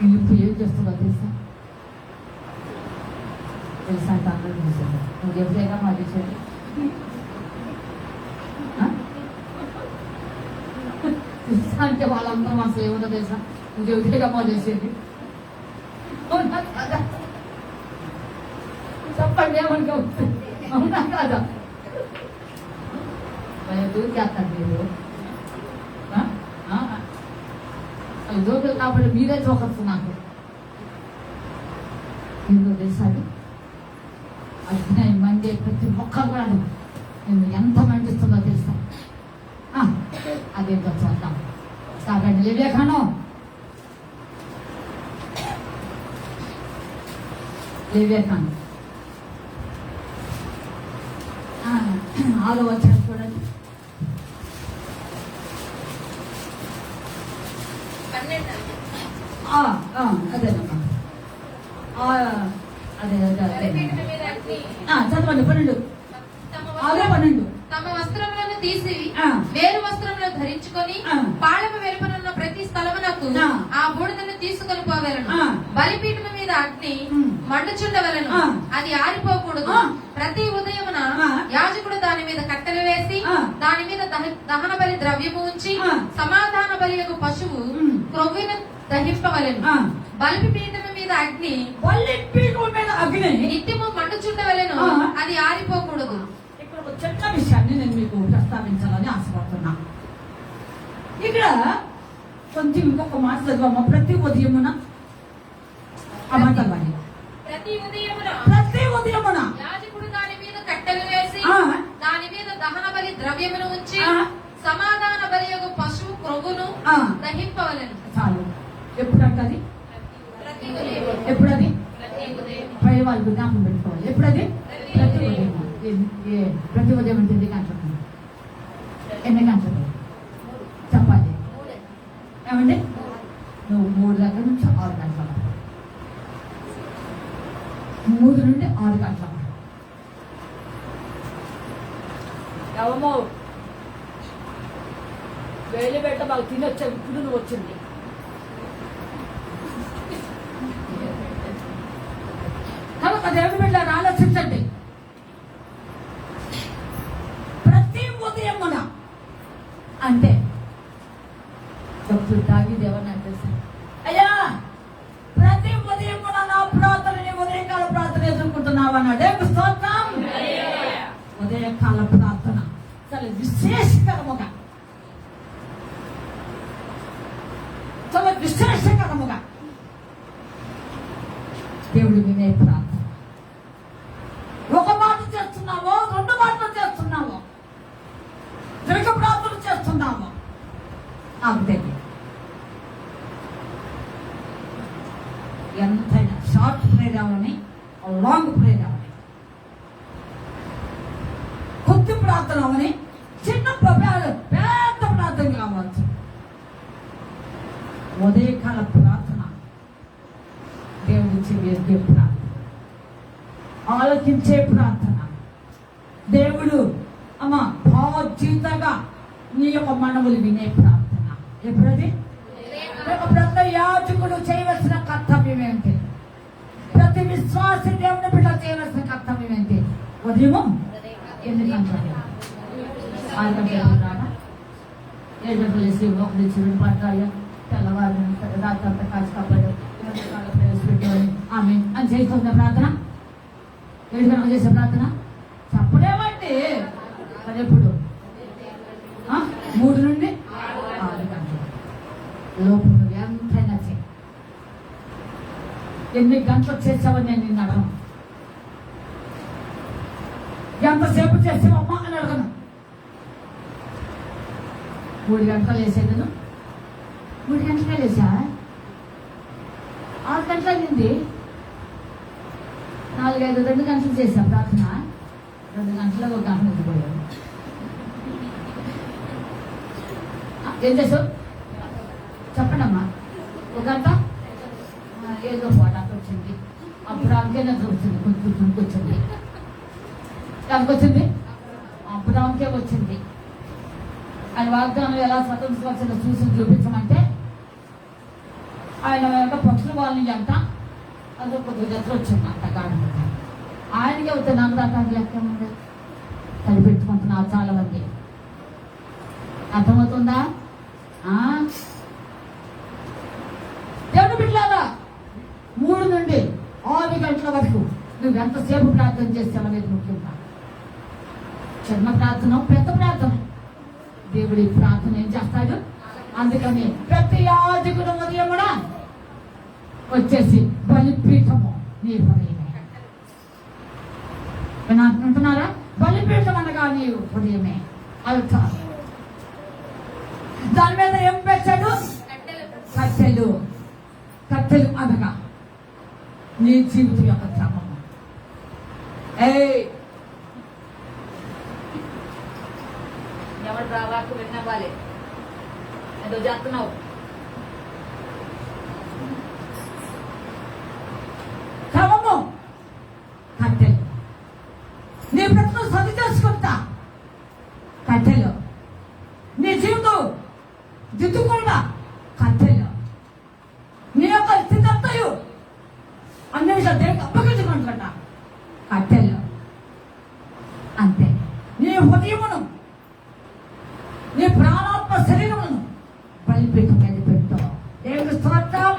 ఈ నిప్పు ఏం చేస్తుందో తెలుసా? తెలుసా అంటే అందరూ చూసారు. నువ్వు ఎవరైనా మా చేసేది తెలుసా అంటే వాళ్ళందరూ అసలు ఏమన్నా తెలుసా? నువ్వు ఎవరిగా మా చేసేది చెప్పండి. ఏమనుకో అవునా కాదా? దూరికేస్తాను మీరు దూరం కాబట్టి మీరే చూకొచ్చు. నాకు ఎందుకు తెలుసాడు? అగ్ని మండే ప్రతి ఒక్కరు కూడా నేను ఎంత మండిస్తుందో తెలుసా? అదేంటో చూద్దాం. కాబట్టి లేవేఖానం లేవేఖానం 6వ వచనం చూడండి. అదేనమ్మా చదవండి. 12 తమ వస్త్రములను తీసి వేరు వస్త్రములను ధరించుకొని పాళెము వెలుపనున్న ప్రతి స్థలమునకు ఆ బూడిదను తీసుకొని పోవలను. బలిపీఠము మీద అగ్ని మండుచుండవలను, అది ఆరిపోకూడదు. ప్రతి ఉదయమున యాజకుడు దాని మీద కట్టెలు వేసి దాని మీద దహన బలి ద్రవ్యము ఉంచి సమాధాన బలియకు పశువు క్రొవ్వును దహింపవలను. బలిపీఠము మీద అగ్ని నిత్యము మండుచుండవలను, అది ఆరిపోకూడదు. ఇక్కడ ఒక చిన్న విషయాన్ని నేను మీకు ప్రస్తావించాలని ఆశపడుతున్నా. ఇక్కడ కొంచెం ఇంకొక మాట చదివమ్మ. ప్రతి ఉదయమున ఆ మాట చదవాలి. ప్రతి ఉదయమున యాజకుడు దాని మీద కట్టెలు వేసి దాని మీద దహన బలి ద్రవ్యమును ఉంచి సమాధాన బలియకు పశువు క్రొవ్వును దహింపవలను. చాలు. ఎప్పుడంటది? ఎప్పుడది? పై వాళ్ళు జ్ఞాపకం పెట్టుకోవాలి. ఎప్పుడది? ప్రతి ఉదయం. ప్రతి ఉదయం అంటే ఎన్ని గంటలు? ఎన్ని గంటలు చెప్పాలి? ఏమండి? నువ్వు 3 గంటల నుంచి 6 గంటల 3 3 నుండి 6 గంటల వరకు. ఎవమో వేలు పెట్ట మాకు తినొచ్చా, ఇప్పుడు నువ్వు వచ్చింది. కనుక దేవుని బిడ్డలారా ఆలోచించండి. ప్రతి ఉదయమున అంటే డాక్టర్ దావీదు ఎవరిని అంటే అయ్యా ప్రతి ఉదయమున నా ప్రార్థనని ఉదయకాల ప్రార్థన ఎదుర్కొంటున్నావు అన్నాడు. స్తోత్రం. ఉదయకాల ప్రార్థన చాలా విశేషకరముగా, చాలా విశేషకరముగా దేవుడు వినే ప్రార్థన. ఒక మాట చేస్తున్నావో, 2 మాటలు చేస్తున్నావో, తిరగ ప్రార్థన చేస్తున్నావో నాకు తెలియదు. ఎంతైనా షార్ట్ ప్రేయర్ అవని, లాంగ్ ప్రేయర్ అవని, కొద్ది ప్రార్థన అవని, చిన్న పెద్ద ప్రార్థన కావచ్చు, ఉదయకాల ప్రార్థన దేవుడి చెవి ప్రార్థన, ఆలోచించే ప్రార్థన. దేవుడు భావోద్యుతంగా నీ యొక్క మనవులు వినే ప్రార్థన. ఎప్పుడది ప్రతి యాజకుడు చేయవలసిన కర్తవ్యం ఏంటి? ప్రతి విశ్వాసి దేవుని బిడ్డ చేయవలసిన కర్తవ్యం ఏంటి? ఉదయము 8 గంటలకి 6 గంటలకు రాడా, 7 గంటలు వేసి 1 నుంచి 2 పట్టాలి, తెల్లవారు రాత్రి అంతా కాచి కాపాడు ప్రవేశపెట్టేవాడిని ఆమె అని చేస్తున్న ప్రార్థన. 7 గంటలు చేసే ప్రార్థన చెప్పలేమండి. అది ఎప్పుడు 3 నుండి 6 గంటలు లోపు ఎంతైనా చేయి. ఎన్ని గంటలు చేసావని నేను నిన్ను అడగను, ఎంతసేపు చేసావమ్మా అని అడగను. 3 గంటలు వేసేదను, 3 గంటలే లేచా, 6 గంటలు అయింది, 2 గంటలు చేసా ప్రార్థన, 2 గంటలకు 1 గంట నిద్రపోయావు. ఏం చేసావు చెప్పండి అమ్మా. 1 గంట ఏదో పోటాకు వచ్చింది, అప్పుడు ఆమెకే నిద్ర వచ్చింది, కొంచెం వచ్చింది. ఎవరికి వచ్చింది? అప్పుడు ఆమెకే వచ్చింది. ఆయన వాగ్దానం ఎలా స్వతంత్రించవలసిన చూసి చూపించమంటే ఆయన పక్షుల వాళ్ళని అంట అదొక కొద్దిగా నిద్ర వచ్చింది అంట గాడి. ఆయనకే వస్తే నాకు దాటానికి లెక్క ఉంది, సరిపెట్టుకుంటున్నారు చాలా మంది. అర్థమవుతుందా? దేవుని బిడ్డలారా 3 నుండి 6 గంటల వరకు నువ్వు ఎంతసేపు ప్రార్థన చేస్తావనేది ముఖ్యంగా. చిన్న ప్రార్థన, పెద్ద ప్రార్థన, దేవుడి ప్రార్థన ఏం చేస్తాడు. అందుకని ప్రతి యాజకుడు ఉదయం కూడా వచ్చేసి బలిపీఠము నీ హృదయమే అంటున్నారా? బలిపీఠం అనగా నీ హృదయమే అల్తార్. దాని మీద ఏం పెట్టాడు? కట్టెలు. కట్టెలు అనగా నీ జీవితం యొక్క క్రమము. ఎవరు రావాకు విన్నవ్వాలి, ఏదో చేస్తున్నావు. క్రమము కట్టెలు. నీ బ్రతుకు సరి చేసుకుంటా కట్టెలు. నీ జీవితం దిద్దుకుండా కట్టెలు. నీ యొక్క స్థితత్తయు అన్ని విషయాలు దేనికి అప్పగించుకుంటా కట్టెలు. అంతే. నీ హృదయమును, నీ ప్రాణాత్మ శరీరమును బలిపీఠం మీద పెట్టావు. దేవుని స్తోత్రం.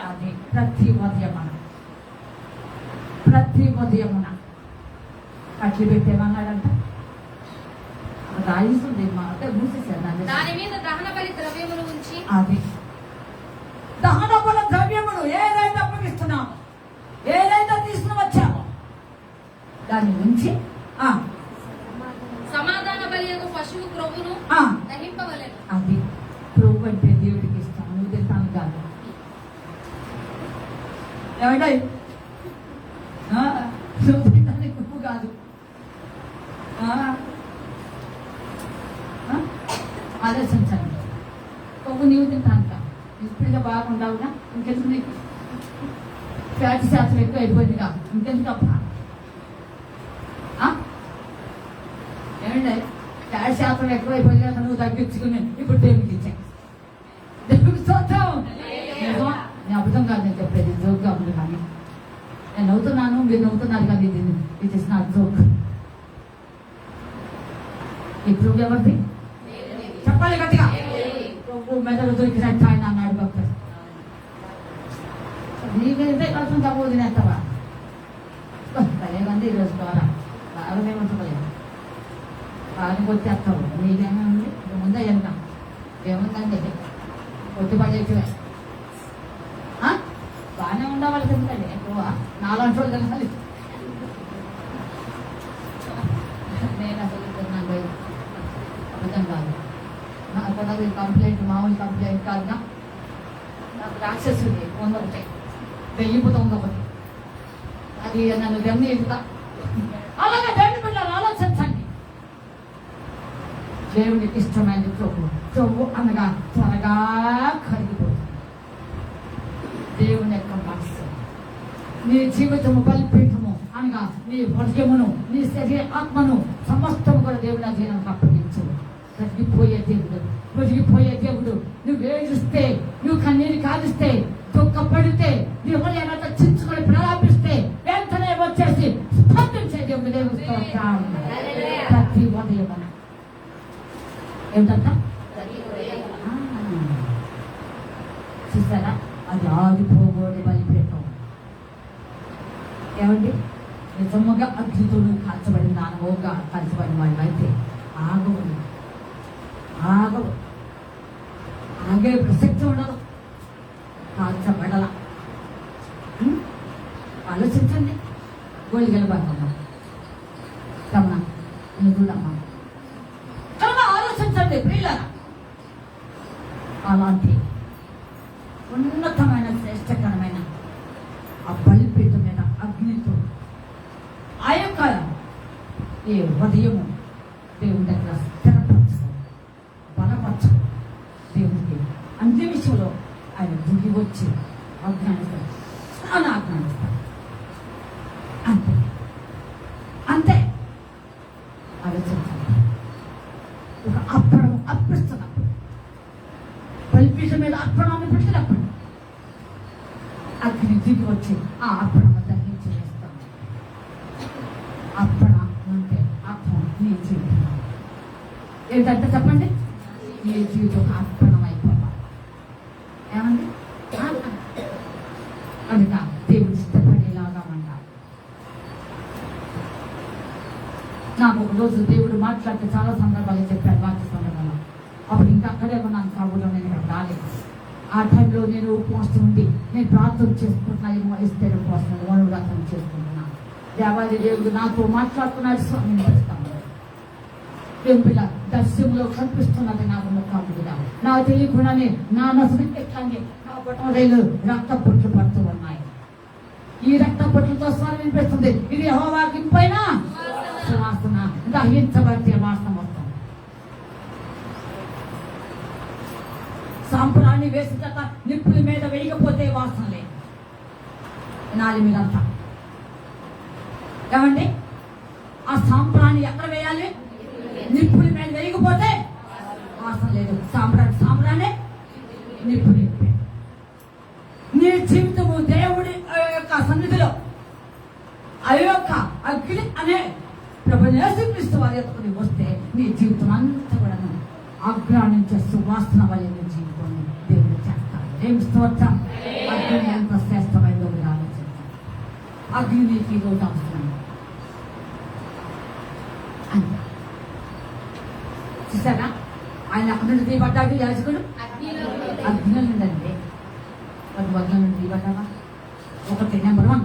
అది ప్రతి ఉదయమున కట్లు పెట్టేమన్నాడంట. రాయిస్తుంది మా అంటే మూసేసారు. దాని మీద దహన బలి ద్రవ్యములు ఉంచి, అది దహన బలి ద్రవ్యములు ఏదైతే అప్పగిస్తున్నామో, ఏదైతే తీసుకుని వచ్చామో దాన్ని ఉంచి సమాధాన బలి పశువు క్రొవ్వును దహింపవలెను. అది క్రొవ్వు అంటే దేవుడికి ఇష్టం, నువ్వు తింటాను కాదు. ఏమంటే నువ్వు తింటానికి క్రొవ్వు కాదు. ఆలోచించండి. కొవ్వు నీవు తింటాను కాదు. ఇప్పుడుగా బాగుండవుగా ఇంకెందుకు నీకు ఫ్యాట్ శాతం ఎక్కువ అయిపోయిందిగా ఇంకెందుకప్పా ఏమండి ఫ్యాట్ శాతం ఎక్కువ అయిపోయింది కదా నువ్వు తగ్గించుకుని ఇప్పుడు దేవుడికి ఇచ్చాయి దేవుడికి చూద్దాం నేను అబద్ధం కాదు నేను చెప్పేది జోక్గా ఉంది కానీ నేను నవ్వుతున్నాను మీరు నవ్వుతున్నారు కానీ ఇట్ ఇస్ నాట్ జోక్ ఈ ప్రూఫ్ ఎవరిది చెప్పాలి గట్టిగా మెదడు దొరికినట్టు ఆయన అన్నాడు భక్తుడు నీకైతే కష్టం తప్పదు తినేస్తావా లేదండి ఈరోజు ద్వారా బాగా ఏమంటుంది బాగా వచ్చేస్తావు నీకేమో ఉంది ముందే వెళ్తాం ఏముందండి కొద్దిపాటి ఎక్కువే బాగానే ఉండవాలి ఎందుకండి ఎక్కువ నాలుగు రోజులు కలగాలి నేను అసలు నాకు అబద్ధం కాదు నాకు కూడా కంప్లైంట్ మామూలు కంప్లైంట్ కాదుగా నాకు రాక్షసు ఉంది 101 1,000 అది నన్ను దమ్మి ఎక్కుతా అలాగే దేవుని బిడ్డలు ఆలోచించండి దేవునికి ఇష్టమైన చొవ్వు అనగా త్వరగా కరిగిపోతుంది దేవుని యొక్క మనస్సు నీ జీవితము బలిపీఠము అనగా నీ హృదయమును నీ శరీర ఆత్మను సమస్తము కూడా దేవుని అధీనంగా అప్పగించు తగ్గిపోయే దేవుడు మురిగిపోయే దేవుడు నువ్వు ఏడిస్తే నువ్వు కన్నీరు కాదిస్తే దుఃఖపడితే నీ హృదయాన్ని చించుకొని ప్రలాపిస్తే వెంటనే వచ్చేసి స్పందించే దేవుడు దేవుడు ప్రతి ఉదయం ఏమిటంట చూసారా అది ఆగిపోబోని బలిపీఠం ఏమండి నిజముగా అగ్నితో కాల్చబడిన అనుభవంగా కాల్చబడిన వాళ్ళు అయితే ఆగవు ఆగే ప్రసక్తి ఉండదు కాల్చబడల ఆలోచించండి గోళి గెలబడమ్మా రమణ నువ్వుడమ్మా కనుక ఆలోచించండి ప్రియులారా అలాంటి ఉన్నతమైన శ్రేష్టకరమైన ఆ బలిపీఠం మీద అగ్నితో ఆ యొక్క ఈ ఉదయము దేవుని దగ్గర స్థిరపరచు బలపరచు దేవుడికి అన్ని విషయంలో ఆయన దిగి వచ్చి ఆజ్ఞానిస్తాడు చాలా ఆజ్ఞానిస్తాడు అంతే అంతే ఆలోచించాలి ఒక అప్పడం అర్పిస్తున్నప్పుడు బలిపీఠం మీద అర్పణాన్ని పెట్టినప్పుడు అగ్ని దిగి వచ్చి ఆ అర్పణ దహించి వేస్తాం అర్పణ అంటే అర్థం నీ జీవితం ఏంటంటే చెప్పండి నీ జీవితం అర్పణం అయిపోవాలి ఏమండి కనుక దేవుడు ఇష్టపడేలాగా అంటారు నాకు ఒక రోజు దేవుడు మాట్లాడితే చాలా సందర్భాలు చెప్పాడు వాక్య సందర్భంలో అప్పుడు ఇంకా అక్కడే ఉన్నాను కాబోలో నేను ఇక్కడ రాలేదు ఆ టైంలో నేను ఉపవాసం ఉండి నేను ప్రార్థన చేసుకుంటున్నా ఇస్తే ఉపవాసం ప్రార్థన చేసుకుంటున్నాను దేవాది దేవుడు నాతో మాట్లాడుతున్నాడు స్వామి నేర్చుతాను పిల్ల దర్శనంలో కనిపిస్తున్నది నాకు ముఖాముడిగా నాకు తెలియకుండానే నా నసులు ఎట్లాంటి నా బొట్టలు రక్త పొట్లు పడుతూ ఉన్నాయి ఈ రక్త పొట్లతో స్వరం వినిపిస్తుంది ఇది యెహోవాకి పైన వాసన దహించబడితే వాసన వస్తుంది సాంప్రాణి వేసిన తర్వాత నిప్పుల మీద వేయకపోతే వాసన లేదు నాలి మీదంతా ఏమండి ఆ సాంప్రాణి ఎక్కడ వేయాలి నిప్పుల మీద వేయకపోతే వాసన లేదు సాంబ్రానే నిప్పు నిప్పే నీ జీవితము దేవుడి యొక్క సన్నిధిలో ఆ యొక్క అగ్ని అనే ప్రభు యేసుక్రీస్తు వారి యొక్క నువ్వు వస్తే నీ జీవితం అంతా కూడా అగ్రాణించే సువాసన వల్ల నీ జీవితాన్ని దేవుడు చేస్తాడు ఏమి స్తోత్రం అగ్ని ఎంత శ్రేష్టమైందో మీరు ఆలోచించాలి అగ్ని నీకు ఈరోజు అవసరం అంతే చూసారా ఆయన అక్కడ నుండి తీయబడ్డాడు యాజకుడు అగ్నిలో నుండండి ఒక వగ్ల నుండి తీయబడ్డావా ఒకటి నెంబర్ 1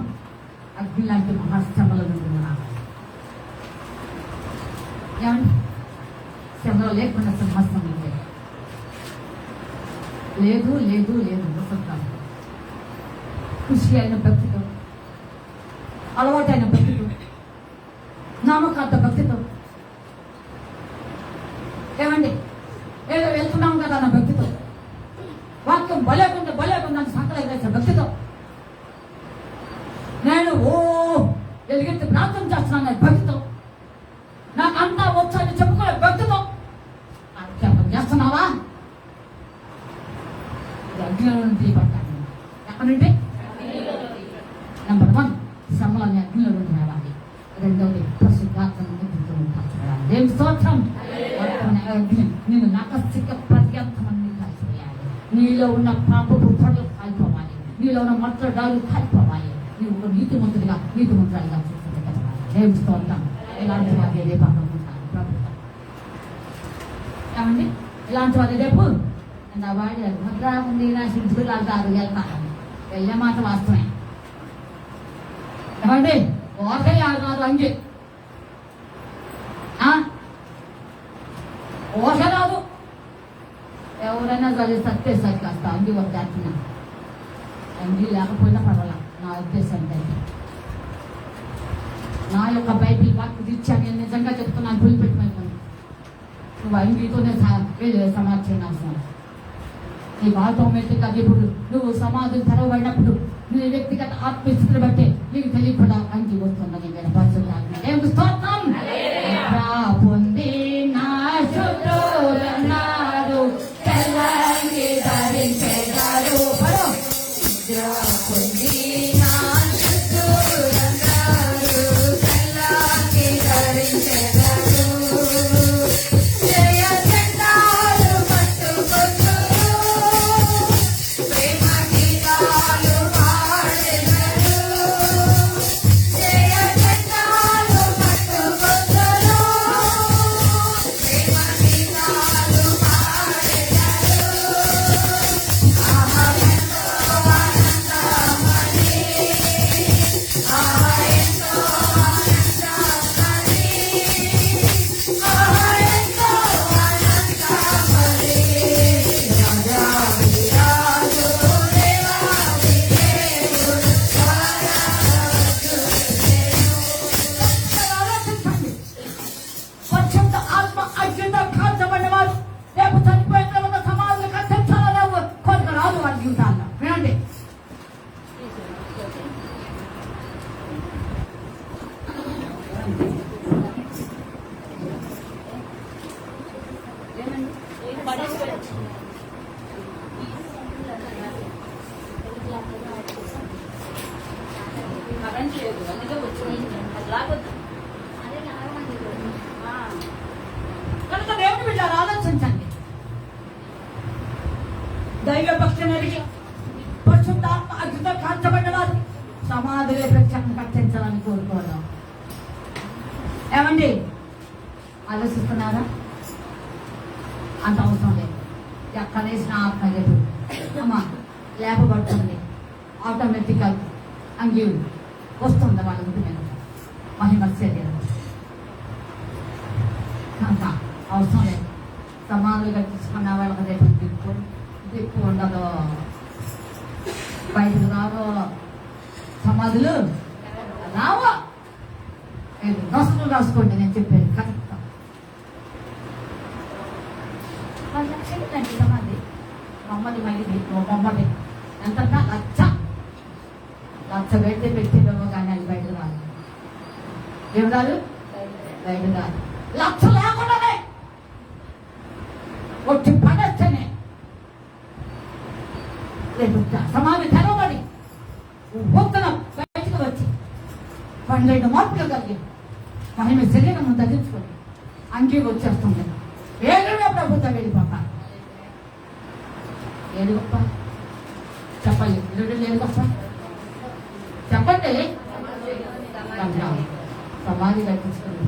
అగ్ని లాంటి మహాశ్రమల నుండి ఏమండి శ్రమలో లేకుండా సింహాసనం లేదు లేదు లేదు వసంతాలు కృషి అయిన భక్తితో అలవాటైన భక్తితో నామకాంత భక్తితో ఏమండి ఏదో వెళ్తున్నాం కదా నా భక్తితో వాక్యం భలేకుండా అని సంకలం వేసే భక్తితో స్తోత్రం. నేను నకసిక పర్యంతమని కలిసిపోయాలి. నీలో ఉన్న పాపపు పొడలు కాలిపోవాలి. నీలో ఉన్న మత్తడాలు కాలిపోవాలి. నీవు ఒక నీతిమంతుడిగా నీతిమంతుడిగా చూస్తుంది కదా. దేవుని స్తోత్రం. ఇలాంటి వారి రేపు అనుకుంటాను ప్రభుత్వం. ఏమండి ఇలాంటి వారి రేపు నా వాడి భద్రా ఉంది నా సిద్ధులు అంటారు వెళ్తాను. వెళ్ళే మాట వాస్తవమే. ఏమండి ఓకే కాదు అంజి ఓష రాదు. ఎవరైనా సరే సత్యసారి కాస్త అంగి వద్దాచిన అంగి లేకపోయినా పర్వాలా నా ఉద్దేశం అయితే. నా యొక్క బైబిల్ వాక్కు ఇచ్చాను. నేను నిజంగా చెప్తున్నాను. పులిపెట్టుకుని నువ్వు అంగితోనే సమాచారం అవసరం. నీ ఆటోమేటిక్గా ఇప్పుడు నువ్వు సమాధులు తెరవబడినప్పుడు నీ వ్యక్తిగత ఆత్మస్థితిని బట్టి నీకు తెలియకుండా అంగి వస్తుందని నేను పరిశుద్ధాత్మ స్తోత్రం. పొంది నా శుద్ధులన్నారు తెల్లంగి ధరించెదరు. పొంది నా శుద్ధులన్నారు తెల్లంగి ధరించెదరు. జయ జెండాలు పట్టుకొందురు ప్రేమ గీతాలు పాడెదరు. జయ జెండాలు పట్టుకొందురు ప్రేమ గీతాలు పాడెదరు. ఆహా ఎంతో ఆనందమని, ఆహా ఎంతో ఆనందమని, ఆహా ఎంతో ఆనందమని. రాజాది రాజు దేవాది దేవుడు ఆలోచించండి. పరిశుద్ధ ఆత్మ అగ్నితో కాల్చబడిన వారు రేపు చనిపోయిన తర్వాత సమాధులు కట్టించాలని కోరిక రాదు వారి జీవితాల్లో. వినండి కరెంట్ లేదు అందుకే వచ్చి అది లాగొద్దు. కనుక దేవుని బిడ్డలు ఆలోచించండి. దైవభక్తి ఎరిగి పరిశుద్ధాత్మ అగ్నితో కాల్చబడిన వారు సమాధిలో ప్రత్యేకం కట్టించాలని కోరుకోవడం. ఏమండి ఆలోచిస్తున్నారా? అంత అవసరం లేదు. ఎక్కడేసిన ఆత్మ లేదు అమ్మా లేపబడుతుంది. ఆటోమేటిక్గా అంగి వస్తుంది వాళ్ళ ఇంటి మీద మహిమ శరీరం. కనుక అవసరం లేదు. సమాధులు కట్టించుకున్న వాళ్ళకి రేపు దిక్కు ఉండదు. బయటకు రావు సమాధులు రావు. దోసలు రాసుకోండి నేను చెప్పేది కరెక్ట్. 10 లక్షలు అండి సమాధి. మమ్మల్ని మళ్ళీ మమ్మల్ని ఎంత లక్ష పెడితే పెట్టేదేమో కానీ అది బయటకు రాదు. ఏం రాదు? బయటకు రాదు. లక్ష లేకుండానే వచ్చి పడేస్తేనే రేపు సమాధి తెరవబడి ఒక్కన బయటకు వచ్చి 12 మార్పులు కలిగి మహిమ శరీరం తగ్గించుకొని అంగీ వచ్చేస్తుంది. ఏడుగా ప్రభుత్వం వెళ్ళిపోతా. ఏడు గొప్ప చెప్పండి. ఏడు గొప్ప చెప్పండి. సమాధి కట్టించుకొని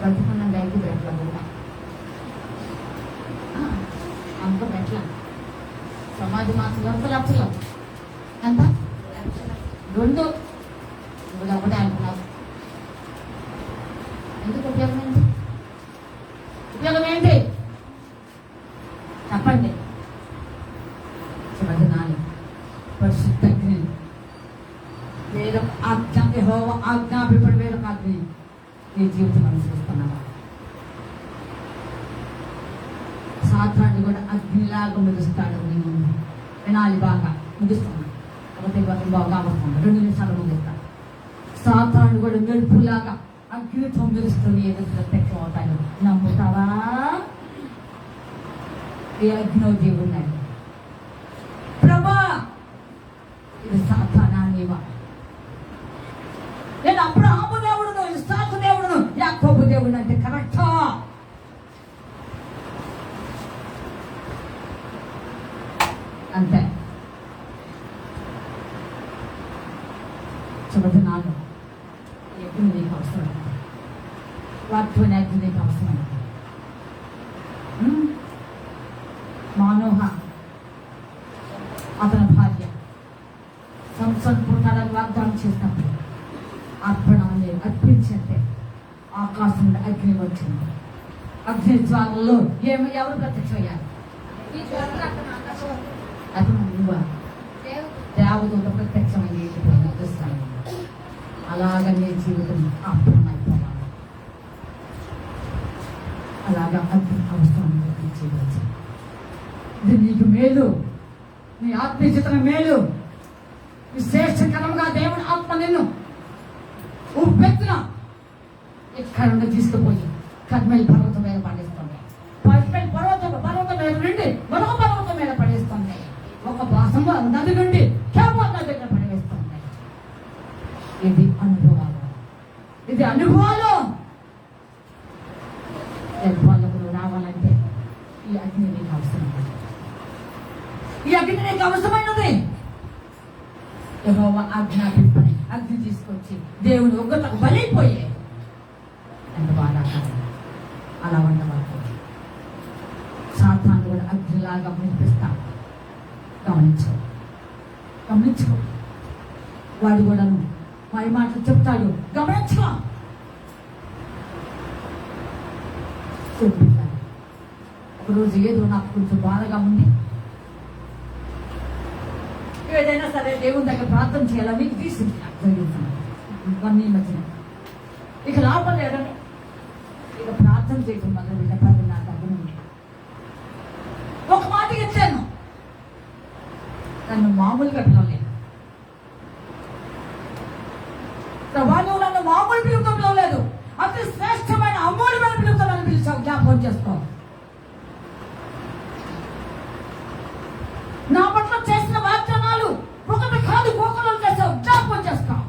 బతుకున్న గైకి పెట్టల కూడా అంత పెట్టల. సమాధి మాసం 2 లక్షలు ఎంత? 2 ఒకటే అనుకున్నారు. ఎందుకు ఉపయోగం ఏంటి? ఉపయోగం ఏంటి చెప్పండి. చివరి పరిశుద్ధ వేరే ఆజ్ఞాపిపడి వేరొక అగ్ని నీ జీవితం అనుసరిస్తున్నావా? సాతాన్ని కూడా అగ్నిలాగా ముగిస్తాడు. నీ ముందు వినాలి బాగా. ముగిస్తున్నాను ఒకటి బాగా వస్తుంది. 2 నిమిషాలు ముగిస్తాను. సాతాన్ని కూడా మెరుపులాగా అగ్నితో మెరుస్తుంది. ఏదో ప్రత్యక్షం అవుతాడు. నమ్ముతావా? ఏ అగ్నో దేవుడు ప్రభా నీవా? నేను అబ్రహాము దేవుడును, ఇస్సాకు దేవుడును, యాకోబు దేవుడు అంటే కరెక్టా? అంతే. చివరి నాలుగు ఎప్పుడు నీకు అవసరం, వాటిని అగ్ని నీకు అవసరం. మానోహ అతని భార్య సంవత్సరం పుట్టాలని వాగ్దానం చేసినప్పుడు అర్పణ అర్పించంటే ఆకాశంలో అగ్ని వచ్చింది. అగ్ని జ్వాలలో ఎవరు ప్రత్యక్షమయ్యారు? అతను నువ్వా? దేవదూత ప్రత్యక్షమయ్యేది చూస్తాను. అలాగనే జీవితం అర్థమైపోవాలి. అలాగా అగ్ని అవసరం చేయవచ్చు. ఇది నీకు మేలు, నీ ఆత్మీయతన మేలు. విశేషకరంగా దేవుని ఆత్మ నిన్ను ఉప్పెత్తున ఇక్కడ నుండి తీసుకుపోయి కర్మేల్ పర్వతం మీద పడేస్తుంది. పర్వతం మీద నుండి మరొక పర్వతం మీద పడేస్తుంది. ఒక భాషంలో నది నుండి కేవలం నది దగ్గర పడవేస్తుంది. ఇది అనుభవాలు, ఇది అనుభవాలు. వాళ్ళకు రావాలంటే ఈ అగ్ని నీకు అవసరం. ఈ అగ్ని నీకు అవసరమైనది. యెహోవా ఆజ్ఞాపింపని అగ్ని తీసుకొచ్చి దేవుని ఉగ్రతకు బలైపోయే ఎంత బాగా అలా ఉండవచ్చు. సాతాను కూడా అగ్నిలాగా వినిపిస్తాడు. గమనించు. వాడు కూడా వారి మాటలు చెప్తాడు, గమనించు. ఒకరోజు ఏదో నాకు కొంచెం బాధగా ఉంది, ఏదైనా సరే దేవుని దగ్గర ప్రార్థన చేయాలని తీసుకుంది. ఇవన్నీ మధ్యన ఇక లాభం లేదని ఇక ప్రార్థన చేయడం వల్ల వీళ్ళ పది నా దగ్గర ఉంది. ఒక మాట ఇచ్చాను, నన్ను మామూలుగా పిలవలేదు. వాళ్ళు నన్ను మామూలు పిలుపుతో పిలవలేదు, అతి శ్రేష్టమైన అమూల్యమైన పిలుపుతో నన్ను పిలిచావు. జ్ఞాపకం చేసుకో. నా పట్ల చేసిన వాగ్దానాలు ఒకటి కాదు, కోకలు చేస్తావు. జ్ఞాపకం చేస్తావు.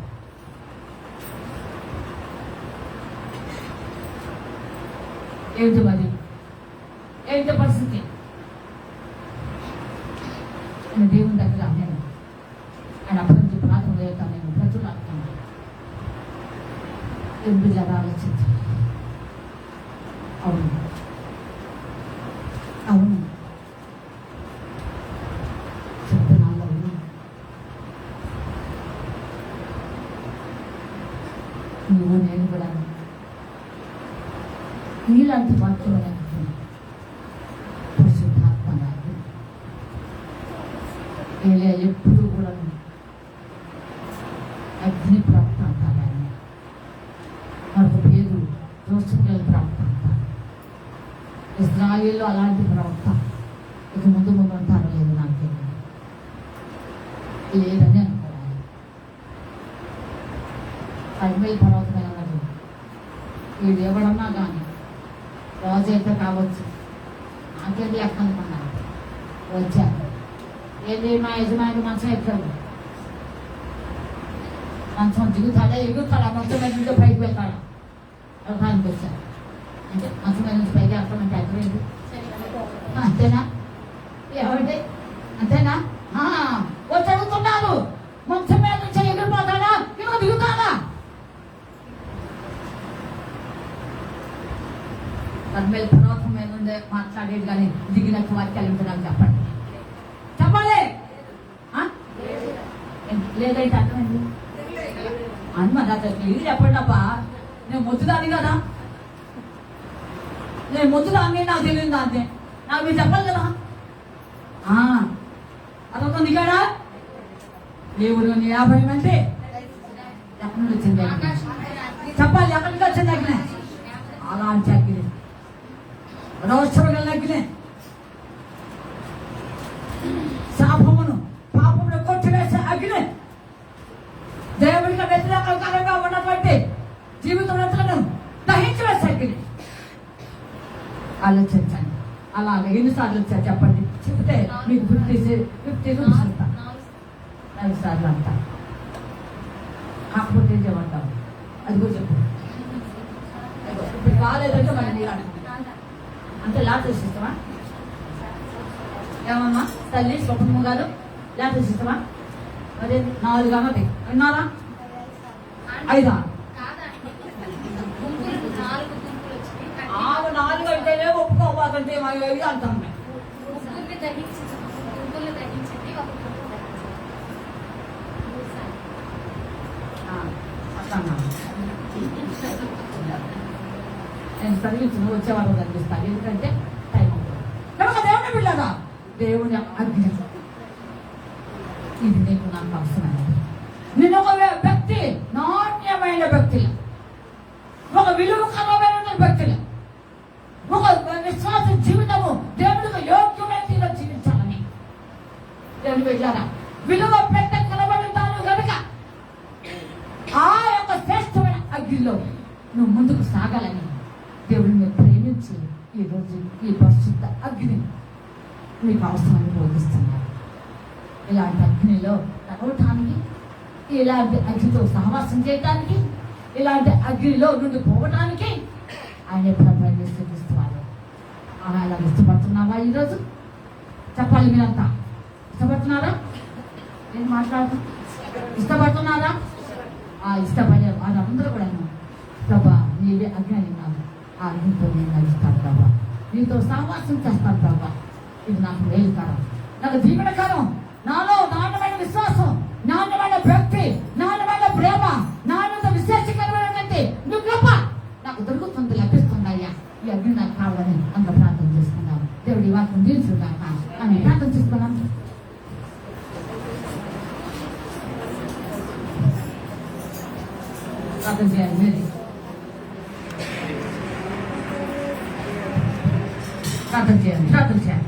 ఏంటి మరి? ఏంటి పరిస్థితి? నేను దేవుని దగ్గర నేను ఆయన అప్పటి నుంచి ప్రార్థన చేస్తాను. నేను ప్రజలాడుతున్నాను. ఎందుకు జర ఆలోచించి అవును చెప్తున్నాను. నువ్వు నేను కూడా నీలాంటి వాక్యం పరిశుద్ధాత్మ ఎప్పుడు కూడా అగ్ని ప్రాప్త అంటారు. ఆయన మరొక పేరు దోషుల ప్రాప్త అంటారు. ఇజ్రాయేల్లో అలాంటి ప్రవక్త ఇక ముందు అంటారో లేదు నాకు తెలియదు, లేదని అనుకోవాలి. కర్మేల్ పర్వతమైన అన్నది వీడు ఎవడన్నా కానీ రోజు అయితే కావచ్చు, నాకేది లెక్క అనుకున్నాను. వచ్చాను, ఏంటి మా యజమానికి మంచం ఎక్కాడు, మంచం దిగుతాడా ఎగురుతాడా, మొత్తం మీద నుంచి పైకి వెళ్తాడా వెళ్ళడానికి వచ్చాను. అంటే మంచం మీద నుంచి పైకి వెళ్తామంటే అర్థమైంది అంతేనా? ఏమంటే అంతేనా? వచ్చి అడుగుతున్నారు, మంచం మీద నుంచి ఎగిరిపోతాడా ఇలా దిగుతాడా? కర్మేల్ పర్వతం మీద ఉండే మాట్లాడేది కానీ దిగినట్టు వాక్యాలు ఉంటున్నాను. చెప్పండి, చెప్పాలి. లేదైతే అర్థమైంది అని మరి ఇది చెప్పండి అబ్బా. నేను మొద్దుదాన్ని కదా, నేను మొద్దుదాన్ని, నాకు తెలియదు దాన్ని, నాకు మీరు చెప్పాలి కదా. అదొక దిగాడా దేవుడు 50 మంది ఎక్కడి నుండి వచ్చింది చెప్పాలి. ఎక్కడి నుంచి వచ్చింది అగ్ని? అలాంటి అగ్ని, రోషముగల అగ్ని, శాపమును పాపమును కొట్టివేసే అగ్ని, దేవుడికి వ్యతిరేకంగా ఉన్నటువంటి జీవితంలో దహించి వేసే అగ్ని. ఆలోచించండి. అలాగే ఎన్నిసార్లు వచ్చారు చెప్పండి? చెప్తే మీకు 50 రూల్స్ అంతా 4 సార్లు అంతా కాకపోతే ఏం చేయమంటావు? అది కూడా చెప్పు. అదిగో, ఇప్పుడు కాలేదంటే మళ్ళీ నీకు అనుకుంటా అంటే లాటరీ ఇస్తావా? ఏమమ్మా తల్లి స్వప్నమ్మ గారు లాటరీ ఇస్తావా? అదే 4 అన్నది విన్నారా? 5 కాదండి. గుంపులు 4 గుంపులు వచ్చినాయి. ఆమె 4 అంటేనే ఒప్పుకోబాకంటే ఇది అంటాం మేము. గుంపుల్ని దహించింది. గుంపుల్ని దహించింది. ఒక గుంపు దహించింది. అట్లా నేను చదివించిన వచ్చేవాళ్ళు కనిపిస్తాను. ఎందుకంటే టైం అవుతుంది కనుక దేవుని పిల్లగా దేవుని అగ్ని ఇది నీకు నాకు అవసరమైనది. నేను ఒక వ్యక్తి నాణ్యమైన వ్యక్తి, ఒక విలువకరమైన వ్యక్తులు, ఒక విశ్వాస జీవితము దేవుడికి యోగ్యమైన జీవించాలని దేవుని వెళ్ళారా విలువ పెట్ట కలబడతాను కనుక ఆ యొక్క శ్రేష్టమైన అగ్నిలో నువ్వు ముందుకు సాగాలని దేవుడిని ప్రేమించి ఈరోజు ఈ పరిశుద్ధ అగ్ని నీకు అవసరమని బోధిస్తున్నారు. ఇలాంటి అగ్నిలో తడవటానికి, ఇలాంటి అగ్నితో సహవాసం చేయడానికి, ఇలాంటి అగ్నిలో నుండి పోవటానికి ఆయన ప్రభుత్వాన్ని స్థుతిస్తున్నారు. అలా ఇష్టపడుతున్నావా? ఈరోజు చెప్పాలి. మీరంతా ఇష్టపడుతున్నారా? నేను మాట్లాడుతున్నా ఇష్టపడుతున్నారా? ఇష్టపడే వారందరూ కూడా ప్రభా నీవే అగ్ని అన్నారు. ఆ అగ్నితో నేను నడుస్తాను ప్రభా, నీతో సహవాసం చేస్తాను ప్రభా. ఇది నాకు మేలుకరం, నాకు దీవెనకరం. నాలో నాణ్యమైన విశ్వాసం, నాణ్యమైన భక్తి, నాణ్యమైన ప్రేమ, నాణ్యత విశేషకరమైనటువంటి నువ్వు గొప్ప నాకు దొరుకుతుంది, లభిస్తుందయ్యా. ఈ అగ్ని నాకు కావాలని అంత ప్రార్థన చేసుకున్నాను. దేవుడి ఈ వాక్యం తీర్చుగాక అని ప్రార్థన చేసుకున్నాం. ప్రార్థన చేయాలి. మీరు ప్రార్థన చేయాలి.